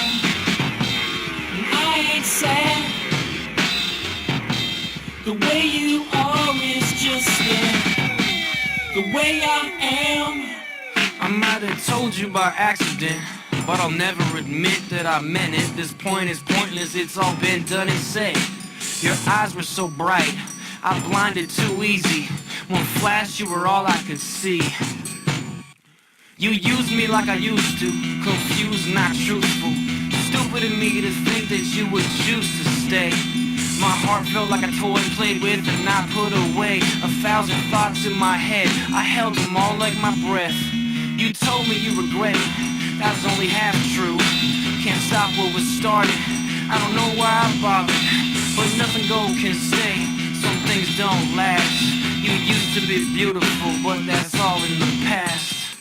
And I ain't sad. The way you are is just the way I am. I might have told you by accident, but I'll never admit that I meant it. This point is pointless, it's all been done and said. Your eyes were so bright, I blinded too easy. One flash, you were all I could see. You used me like I used to, confused, not truthful. Stupid of me to think that you would choose to stay. My heart felt like a toy played with and not put away. 1,000 thoughts in my head, I held them all like my breath. You told me you regret it, that's only half true. Can't stop what was started, I don't know why I bothered. But nothing gold can stay, some things don't last. You used to be beautiful, but that's all in the past.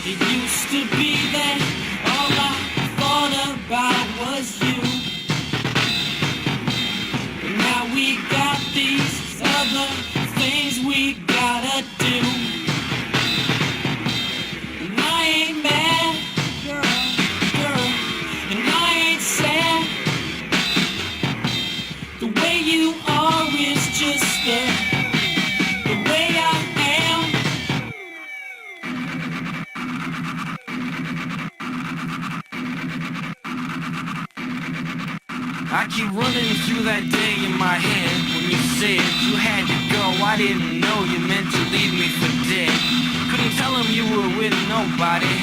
It used to be that all I keep running through that day in my head when you said you had to go. I didn't know you meant to leave me for dead. Couldn't tell him you were with nobody,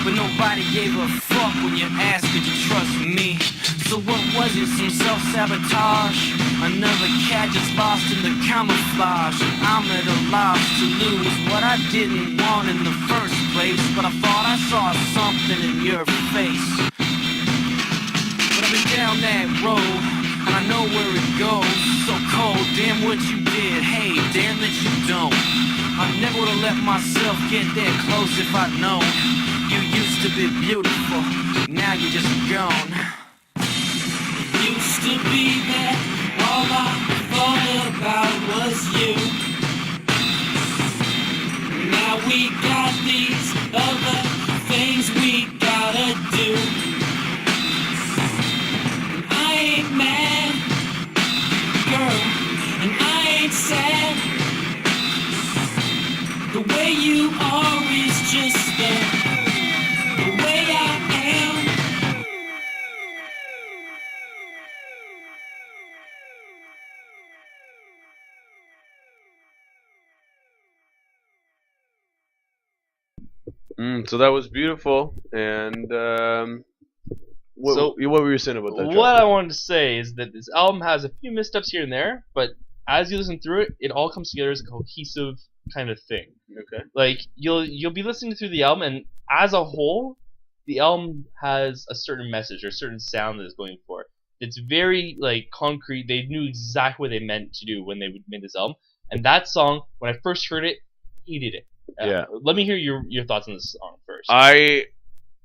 but nobody gave a fuck when you asked could you trust me. So what was it, some self-sabotage? Another cat just lost in the camouflage, and I'm at a loss to lose what I didn't want in the first place. But I thought I saw something in your face. But I've been down that road, and I know where it goes. So cold, damn what you did, hey, damn that you don't. I never would've let myself get that close if I'd known. You used to be beautiful, now you're just gone. Used to be that all I thought about was you. Now we got these other things we gotta do. And I ain't mad, girl, and I ain't sad. The way you are is just the way I am. So that was beautiful, and what were you saying about that? What I wanted to say is that this album has a few missteps here and there, but as you listen through it, it all comes together as a cohesive kind of thing. Okay. Like you'll be listening through the album, and as a whole, the album has a certain message or a certain sound that it's going for. It's very like concrete. They knew exactly what they meant to do when they made this album. And that song, when I first heard it, hated it. Yeah. Let me hear your thoughts on this song first. I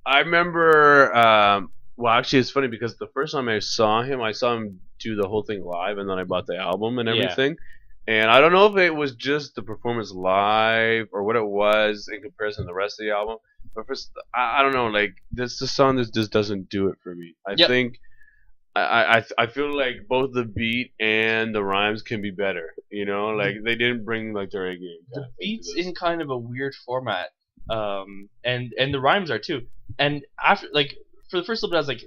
remember. Well, actually, it's funny because the first time I saw him do the whole thing live, and then I bought the album and everything. And I don't know if it was just the performance live or what it was in comparison to the rest of the album. But first, I don't know. Like the song just doesn't do it for me. I think. I feel like both the beat and the rhymes can be better. You know, like they didn't bring like the reggae. The beat's in kind of a weird format, and the rhymes are too. And after like for the first little bit, I was like,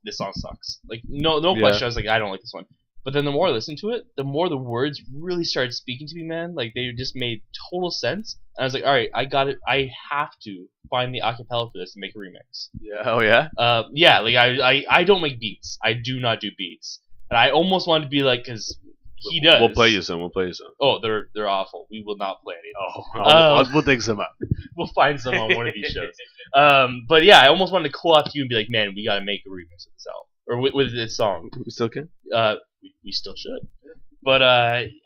this song sucks. Like no question. I was like, I don't like this one. But then the more I listened to it, the more the words really started speaking to me, man. Like they just made total sense. And I was like, all right, I got it. I have to find the acapella for this and make a remix. Yeah. Oh yeah. Yeah. Like I don't make beats. I do not do beats. And I almost wanted to be like, because he does. We'll play you some. Oh, they're awful. We will not play any. We'll dig some up. We'll find some on one of these shows. But yeah, I almost wanted to call out to you and be like, man, we gotta make a remix of this album or with this song. We still can. We still should. But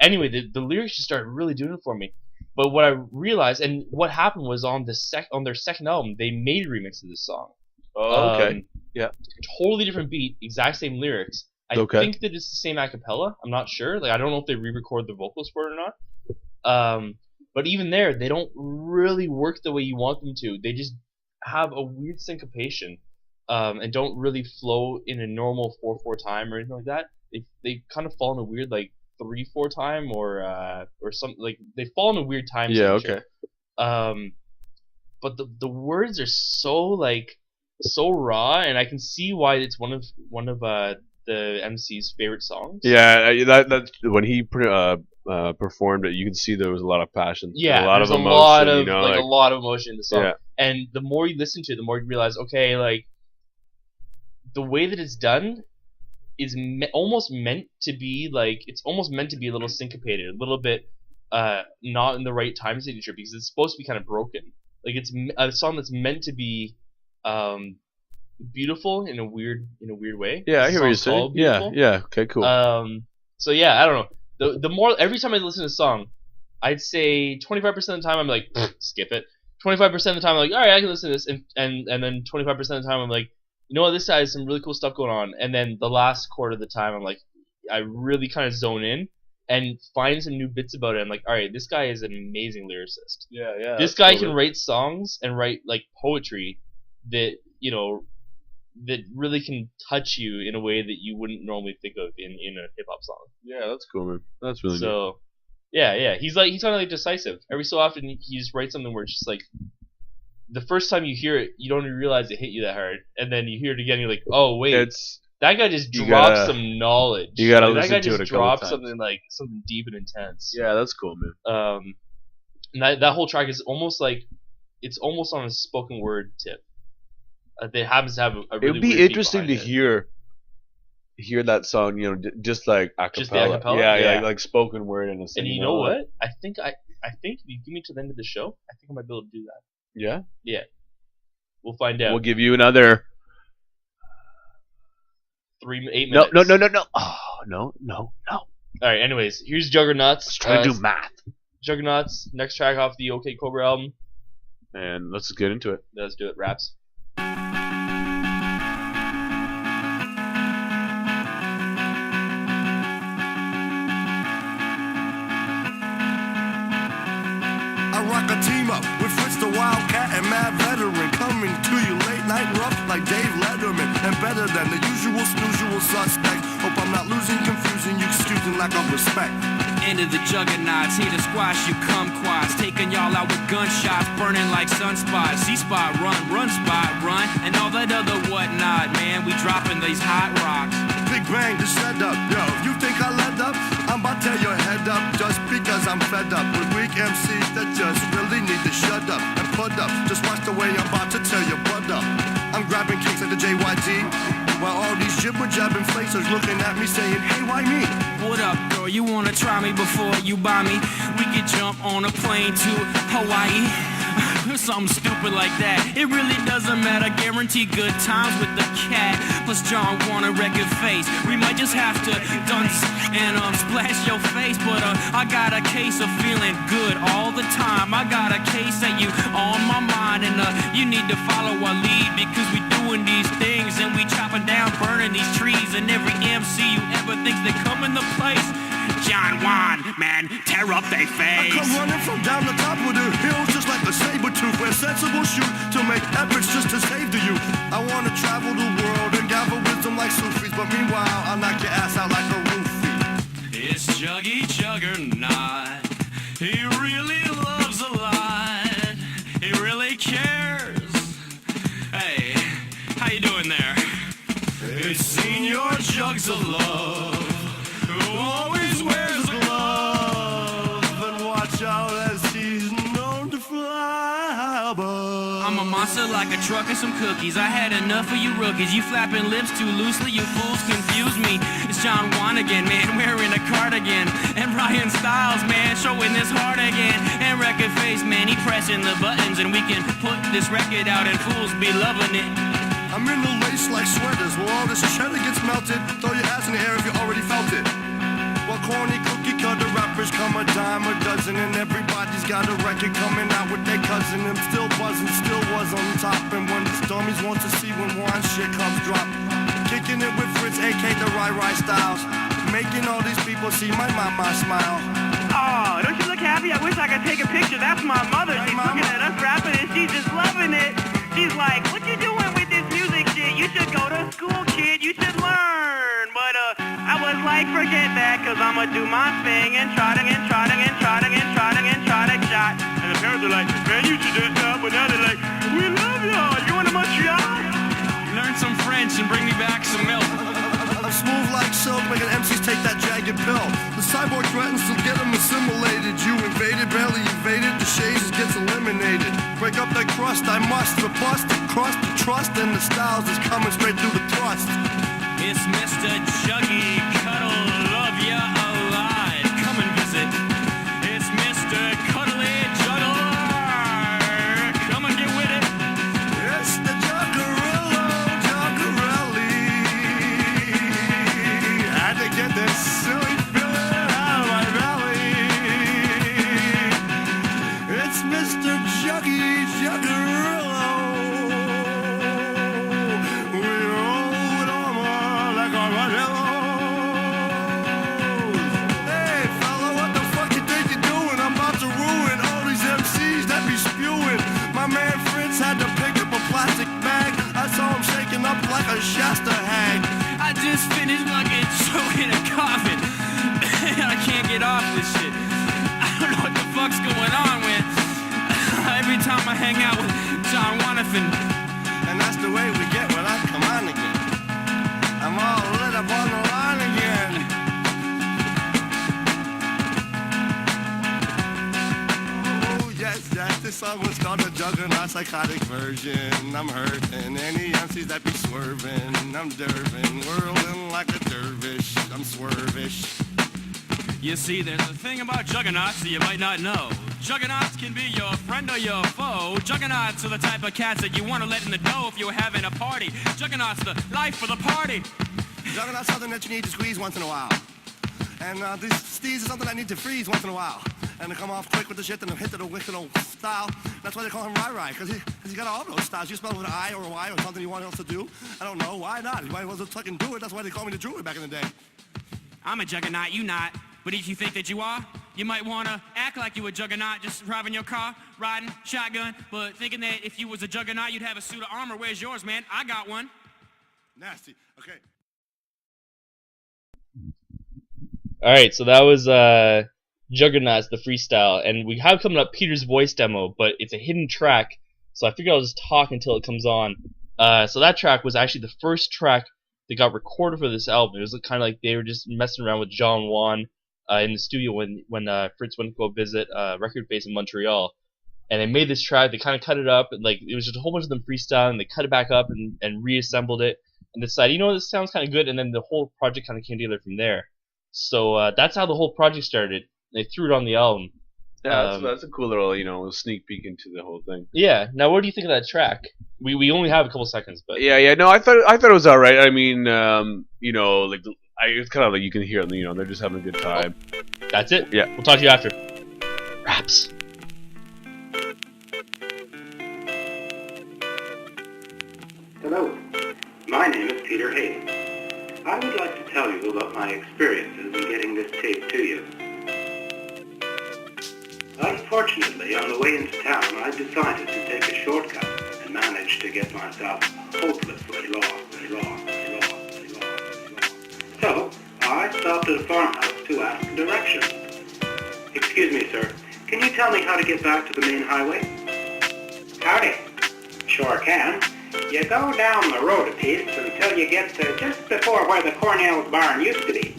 anyway, the lyrics just started really doing it for me. But what I realized, and what happened was on their second album, they made a remix of this song. Oh, okay. Yeah. Totally different beat, exact same lyrics. I think that it's the same acapella. I'm not sure. Like I don't know if they re-recorded the vocals for it or not. But even there, they don't really work the way you want them to. They just have a weird syncopation, and don't really flow in a normal 4/4 time or anything like that. They kind of fall in a weird like 3/4 time or something, like they fall in a weird time. Yeah. Signature. Okay. But the words are so raw, and I can see why it's one of the MC's favorite songs. Yeah, that when he performed it, you could see there was a lot of passion. Yeah, a lot there's of emotion. A lot of emotion in the song. Yeah. And the more you listen to it, the more you realize, okay, like the way that it's done is almost meant to be like it's almost meant to be a little syncopated, a little bit not in the right time signature because it's supposed to be kind of broken. Like it's a song that's meant to be beautiful in a weird way. Yeah, I hear what you're saying. Yeah. Okay, cool. So yeah, I don't know. The more every time I listen to a song, I'd say 25% of the time I'm like skip it. 25% of the time I'm like, all right, I can listen to this, and then 25% of the time I'm like, you know what, this guy has some really cool stuff going on. And then the last quarter of the time I'm like, I really kind of zone in and find some new bits about it. I'm like, all right, this guy is an amazing lyricist. Yeah. This guy can write songs and write like poetry that that really can touch you in a way that you wouldn't normally think of in a hip hop song. Yeah, that's cool, man. That's really so. Neat. Yeah. He's kind of like decisive. Every so often he just writes something where it's just like the first time you hear it, you don't even realize it hit you that hard, and then you hear it again, you're like, oh wait, That guy just You dropped gotta- some knowledge. you gotta Like, listen that guy to just it a couple dropped times. something deep and intense. Yeah, that's cool, man. And that whole track is almost like it's almost on a spoken word tip. It happens to have a really It would be weird beat interesting to behind it. hear that song, just like a Just the cappella. acapella? Yeah, Yeah. like spoken word and a And singing. you know what? I think if you give me to the end of the show, I think I might be able to do that. Yeah? Yeah. We'll find out. We'll give you another 8 No, minutes. no. Oh, no. Alright, anyways, here's Juggernauts. Let's try to do math. Juggernauts, next track off the OK Cobra album. And let's get into it. Let's do it. Raps. I rock a team up with Fritz the Wildcat and Mad Veteran, coming to you late night rough like Dave Letterman, and better than the usual suspect. Hope I'm not losing, confusing you, excusing lack of respect. End of the juggernauts, here to squash you kumquats, taking y'all out with gunshots, burning like sunspots. C-spot, run spot, run, and all that other whatnot, man. We dropping these hot rocks. Big bang, just set up. Yo, you think I led up? I'm about to tear your head up just because I'm fed up with weak MCs that just really need to shut up and put up. Just watch the way I'm about to tear your butt up. I'm grabbing kicks at the JYD while all these jibber-jabbing flakers looking at me saying, hey, why me? What up, girl? You wanna try me before you buy me? We could jump on a plane to Hawaii. Something stupid like that. It really doesn't matter. Guarantee good times with the cat. Plus John want a record face. We might just have to dance and splash your face. But I got a case of feeling good all the time. I got a case that you on my mind. And you need to follow our lead because we doing these things. And we chopping down, burning these trees. And every MC you ever thinks they come into place. John Juan, man, tear up they face. I come running from down the top of the hill just like a saber-tooth, where sensible shoot to make efforts just to save the youth. I wanna travel the world and gather wisdom like Sufis, but meanwhile I'll knock your ass out like a roofie. It's Juggy Juggernaut. He really loves a lot. He really cares. Hey, how you doing there? It's Senior Jugs of Love, who always wears a glove, and watch out as he's known to fly above. I'm a monster like a truck and some cookies. I had enough of you rookies. You flapping lips too loosely, you fools confuse me. It's John Juan again, man, wearing a cardigan. And Ryan Styles, man, showing his heart again. And Record Face, man, he pressing the buttons. And we can put this record out and fools be loving it. I'm in the lace like sweaters, where all this cheddar gets melted. Throw your ass in the air if you already felt it. While corny cookie cutter rappers come a dime a dozen, and everybody's got a record coming out with their cousin. And still buzzing, still was on top. And when these dummies want to see when one shit comes drop, kicking it with Fritz, AK the Rai Styles, making all these people see my mama smile. Oh, don't you look happy? I wish I could take a picture. That's my mother. She's looking at us rapping and she's just loving it. She's like, what you doing with this music shit? You should go to school, kid. You should learn. But I was like, forget that, cause I'ma do my thing and try to shot. And the parents are like, man, you should do it now. But now they're like, we love y'all. You want to Montreal? Learn some French and bring me back some milk. I'm smooth like silk, making MCs take that jagged pill. The cyborg threatens to get them assimilated. You invaded, barely evaded, the shades gets eliminated. Break up that crust, I must. The bust, the crust, the trust, and the styles is coming straight through the thrust. It's Mr. Juggy, cuddle, love ya a lot. Come and visit. It's Mr. Cuddly Juggler. Come and get with it. It's the Juggerello, Juggerelli. Had to get this silly feeling out of my belly. It's Mr. Juggy, Juggerello. We roll with armor like armadillos. Hey, fella, what the fuck you think you're doing? I'm about to ruin all these MCs that be spewing. My man Fritz had to pick up a plastic bag. I saw him shaking up like a Shasta hag. I just finished fucking choking a coffin. I can't get off this shit. I don't know what the fuck's going on, man. Every time I hang out with John Wanafin. And that's the way we get when I come on again. I'm all Juggernaut psychotic version. I'm hurting. Any MCs that be swerving. I'm derving, whirling like a dervish. I'm swervish. You see, there's a thing about juggernauts that you might not know. Juggernauts can be your friend or your foe. Juggernauts are the type of cats that you want to let in the dough if you're having a party. Juggernauts, the life of the party. Juggernaut's something that you need to squeeze once in a while. And these steez is something I need to freeze once in a while. And to come off quick with the shit and hit to the wicked old style. That's why they call him Rai, because he got all those styles. You spell it with an I or a Y or something you want else to do. I don't know, why not? You might as well just fucking do it. That's why they call me the Druid back in the day. I'm a juggernaut, you not. But if you think that you are, you might want to act like you a juggernaut, just driving your car, riding, shotgun, but thinking that if you was a juggernaut, you'd have a suit of armor. Where's yours, man? I got one. Nasty. Okay. All right, so that was Juggernauts, the freestyle, and we have coming up Peter's voice demo, but it's a hidden track, so I figured I'll just talk until it comes on. So that track was actually the first track that got recorded for this album. It was kind of like they were just messing around with John Juan in the studio when Fritz went to go visit Record Face in Montreal, and they made this track. They kind of cut it up, and like it was just a whole bunch of them freestyling. They cut it back up and reassembled it, and decided, you know, this sounds kind of good, and then the whole project kind of came together from there. So that's how the whole project started. They threw it on the album. Yeah, that's a cool little, sneak peek into the whole thing. Yeah. Now, what do you think of that track? We only have a couple seconds, but yeah. No, I thought it was all right. I mean, it's kind of like you can hear them. They're just having a good time. That's it. Yeah. We'll talk to you after. Raps. Hello, my name is Peter Hayden. I would like to tell you about my experiences in getting this tape to you. Unfortunately, on the way into town, I decided to take a shortcut and managed to get myself hopelessly lost. So, I stopped at a farmhouse to ask directions. Excuse me, sir. Can you tell me how to get back to the main highway? Howdy. Sure can. You go down the road a piece until you get to just before where the Cornell's barn used to be.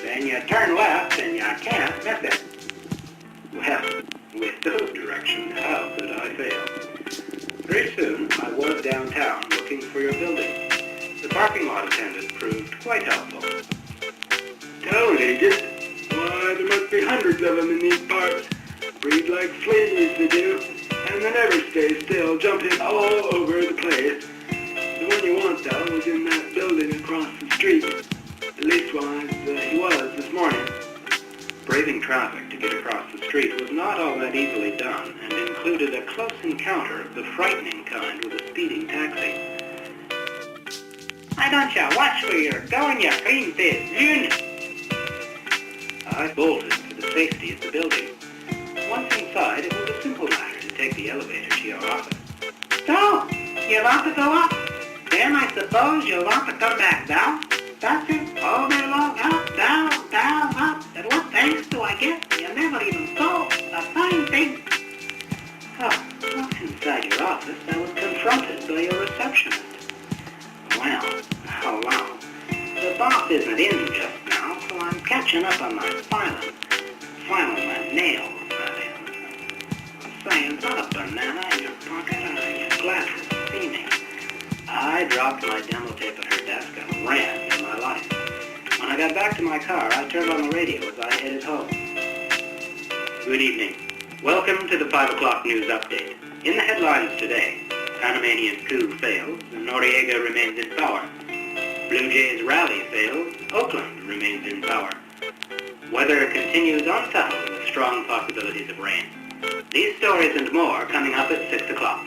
Then you turn left and you can't miss it. Well, with those directions, how could I fail? Very soon, I was downtown looking for your building. The parking lot attendant proved quite helpful. Town agent? Why, there must be hundreds of them in these parts. Breed like fleas, they do. And they never stay still, jumping all over the place. The one you want, though, was in that building across the street. At least he was this morning. Braving traffic to get across the street was not all that easily done, and included a close encounter of the frightening kind with a speeding taxi. Why don't you watch where you're going, you cream-faced loon? I bolted for the safety of the building. Once inside, it was a simple matter to take the elevator to your office. So, you want to go up? Then I suppose you'll want to come back down? That's it, all day long, up, down, up. And what thanks do I get? You never even go. A fine thing. Once inside your office, I was confronted by your receptionist. Well, how long? The boss isn't in just now, so I'm catching up on my filing. Filing my nails. Saying, not a banana in your pocket, are you glad to see me? I dropped my demo tape at her desk and ran for my life. When I got back to my car, I turned on the radio as I headed home. Good evening. Welcome to the 5 o'clock news update. In the headlines today, Panamanian coup fails, and Noriega remains in power. Blue Jays rally fails, Oakland remains in power. Weather continues unsettled with strong possibilities of rain. These stories and more coming up at 6 o'clock.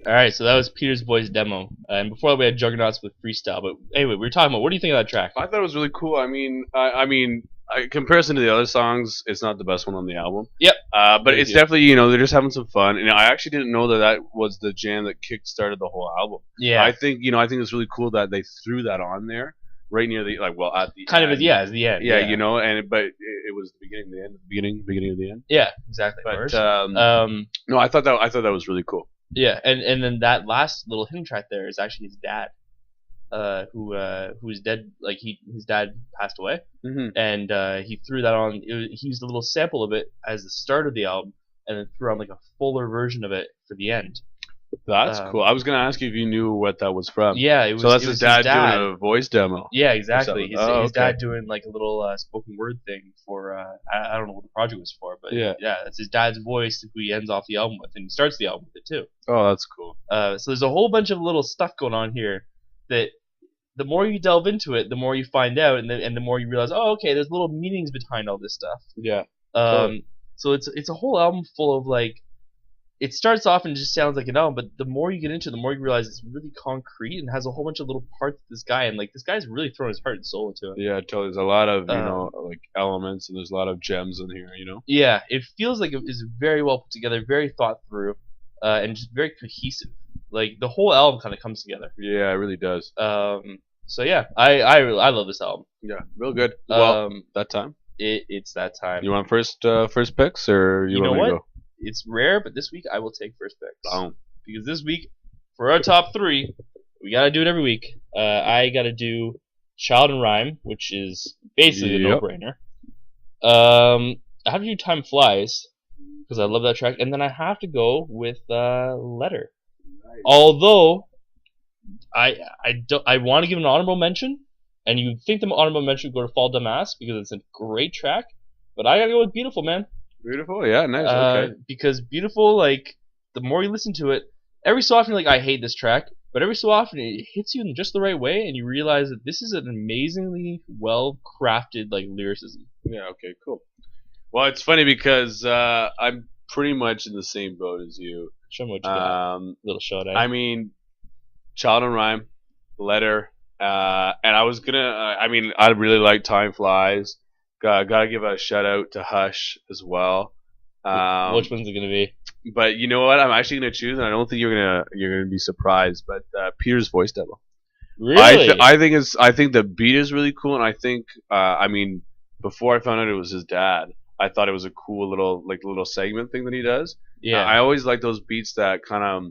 Alright, so that was Peter's voice demo. And before that we had Juggernauts with freestyle. But anyway, we were talking about, what do you think of that track? I thought it was really cool. I mean, in comparison to the other songs, it's not the best one on the album. Yep. But it's definitely, they're just having some fun. And I actually didn't know that was the jam that kick-started the whole album. Yeah. I think it's really cool that they threw that on there right near the, at the kind end. of, yeah, at the end. Yeah, but it was the beginning, the end, beginning of the end. Yeah, exactly. But no, I thought that was really cool. Yeah, and then that last little hidden track there is actually his dad. who was dead. Like his dad passed away, Mm-hmm. and he threw that on. He used a little sample of it as the start of the album, and then threw on like a fuller version of it for the end. That's cool. I was gonna ask you if you knew what that was from. Yeah, it was. So that's it his was dad doing a voice demo. Yeah, exactly. His okay. dad doing like a little spoken word thing for I don't know what the project was for, but Yeah. that's his dad's voice who he ends off the album with, and he starts the album with it too. Oh, that's cool. So there's a whole bunch of little stuff going on here that the more you delve into it, the more you find out, and the more you realize, oh, okay, there's little meanings behind all this stuff. Yeah. So it's a whole album full of like. It starts off and just sounds like an album, but the more you get into it, the more you realize it's really concrete and has a whole bunch of little parts of this guy, and like this guy's really throwing his heart and soul into it. Yeah, totally. There's a lot of like elements, and there's a lot of gems in here. Yeah, it feels like it is very well put together, very thought through, and just very cohesive. Like the whole album kind of comes together. Yeah, it really does. So yeah, I love this album. Yeah, real good. Well, that time. It's that time. You want first picks, or you want know me to what? go? It's rare, but this week I will take first picks. Oh. Because this week, for our top 3, we gotta do it every week. I gotta do Child and Rhyme, which is basically a no-brainer. I have to do Time Flies, because I love that track, and then I have to go with Letter. Nice. Although, I want to give an honorable mention, and you think the honorable mention would go to Fall Dumbass, because it's a great track, but I gotta go with Beautiful, man. Beautiful, yeah, nice, okay. Because Beautiful, like, the more you listen to it, every so often you're like, I hate this track, but every so often it hits you in just the right way, and you realize that this is an amazingly well-crafted, like, lyricism. Yeah, okay, cool. Well, it's funny because I'm pretty much in the same boat as you. Show me what you got. Little shout out. I mean, Child and Rhyme, Letter, and I was gonna, I really like Time Flies. Gotta give a shout out to Hush as well. Which one's it gonna be? But you know what? I'm actually gonna choose, and I don't think you're gonna be surprised. But Peter's voice demo. Really? I think the beat is really cool, and I think before I found out it was his dad, I thought it was a cool little segment thing that he does. Yeah. I always like those beats that kind of.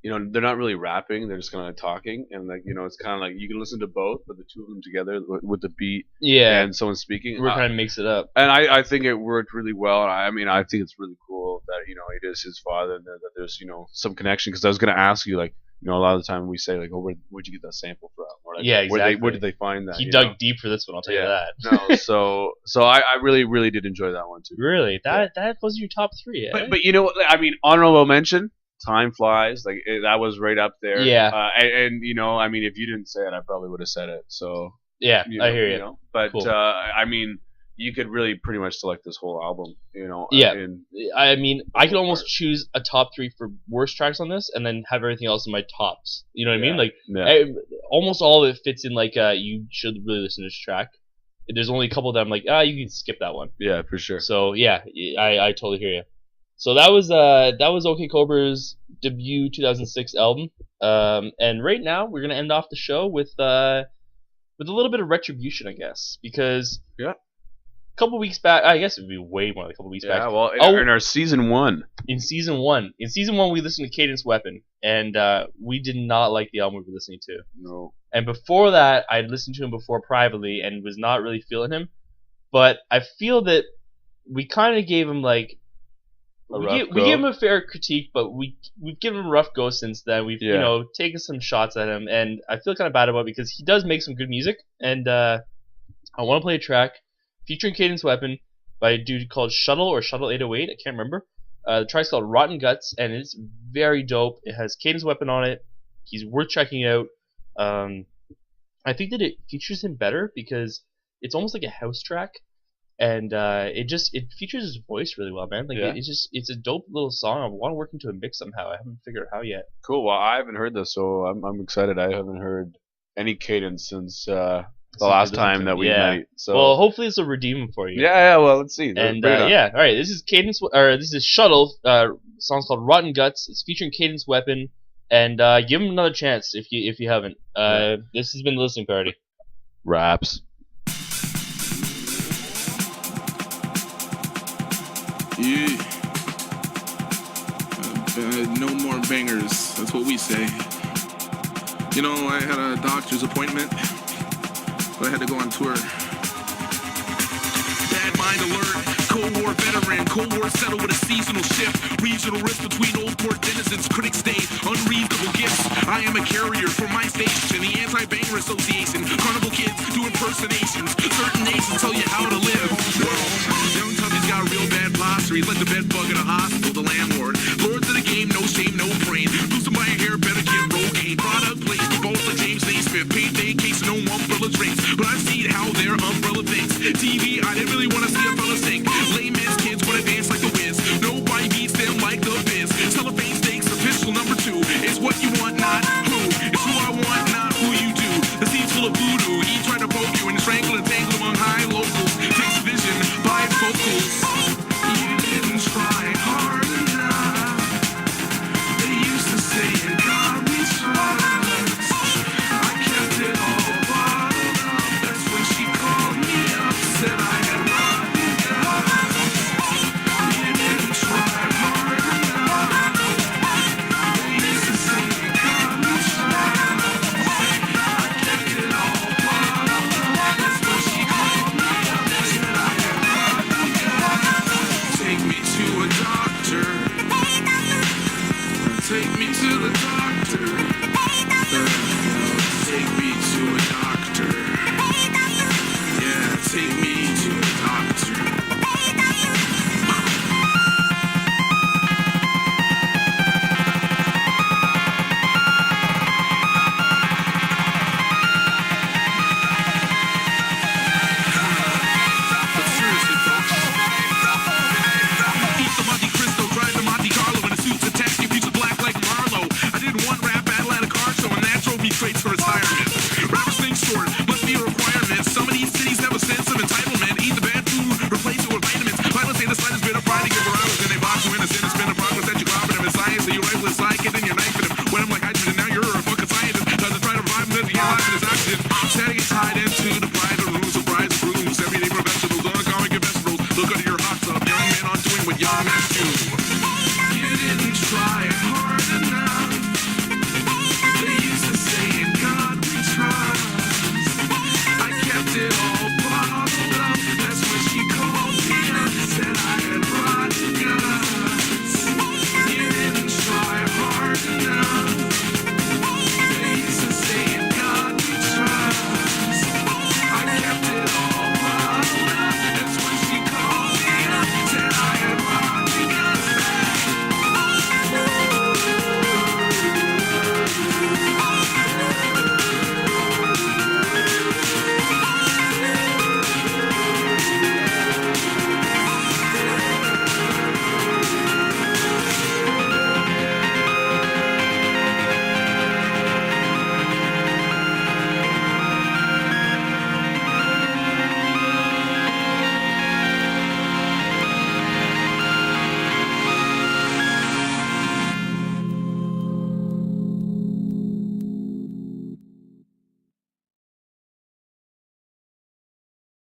They're not really rapping; they're just kind of talking, and it's kind of like you can listen to both, but the two of them together with the beat, and someone speaking, it kind of makes it up. And I think it worked really well. And I think it's really cool that it is his father, and that there's some connection. Because I was gonna ask you, a lot of the time we say where'd you get that sample from? Or Yeah, exactly. Where did they find that? He dug deep for this one. I'll tell you that. No, so I really did enjoy that one too. Really, that was your top 3. Eh? But honorable mention. Time Flies, that was right up there. Yeah. And if you didn't say it, I probably would have said it. So yeah, I hear you. But cool. You could really pretty much select this whole album. Yeah. I could almost choose a top 3 for worst tracks on this, and then have everything else in my tops. You know what I mean? Almost all of it fits in. You should really listen to this track. There's only a couple that I'm like, you can skip that one. Yeah, for sure. So yeah, I totally hear you. So that was OK Cobra's debut 2006 album, and right now we're gonna end off the show with a little bit of retribution, I guess, because a couple weeks back, I guess it'd be way more than a couple weeks back. Yeah, well, in our season 1. In season 1, we listened to Cadence Weapon, and we did not like the album we were listening to. No. And before that, I'd listened to him before privately and was not really feeling him, but I feel that we kind of gave him we gave him a fair critique, but we've given him a rough go since then. We've taken some shots at him, and I feel kind of bad about it because he does make some good music, and I want to play a track featuring Cadence Weapon by a dude called Shuttle or Shuttle 808. I can't remember. The track's called Rotten Guts, and it's very dope. It has Cadence Weapon on it. He's worth checking out. I think that it features him better because it's almost like a house track. And it features his voice really well, man. It's a dope little song. I want to work into a mix somehow. I haven't figured out how yet. Cool. Well, I haven't heard this, so I'm excited. I haven't heard any Cadence since the last time that we met. So well, hopefully this will redeem him for you. Yeah. Well, let's see. And all right. This is Cadence, or this is Shuttle. Song's called Rotten Guts. It's featuring Cadence Weapon, and give him another chance if you haven't. This has been the Listening Party. Raps. Yeah. No more bangers. That's what we say. You know, I had a doctor's appointment, but I had to go on tour. Bad mind alert, Cold War veteran, Cold War settled with a seasonal shift. Regional rift between old port denizens, critics stay unreasonable gifts. I am a carrier for my station, the Anti-Banger Association. Carnival kids do impersonations, certain nations tell you how to live. Young Tuffy's got real bad posture, he's like the bed bug in a hospital, the landlord. Lords of the game, no shame, no brain. Losing my hair, better get Rogaine. Product placed, both like James Naismith. Payday case, no umbrella drinks, but I've seen how their umbrella thinks. TV, I didn't really want to see a fella sing. Layman's kids wanna dance like the wind.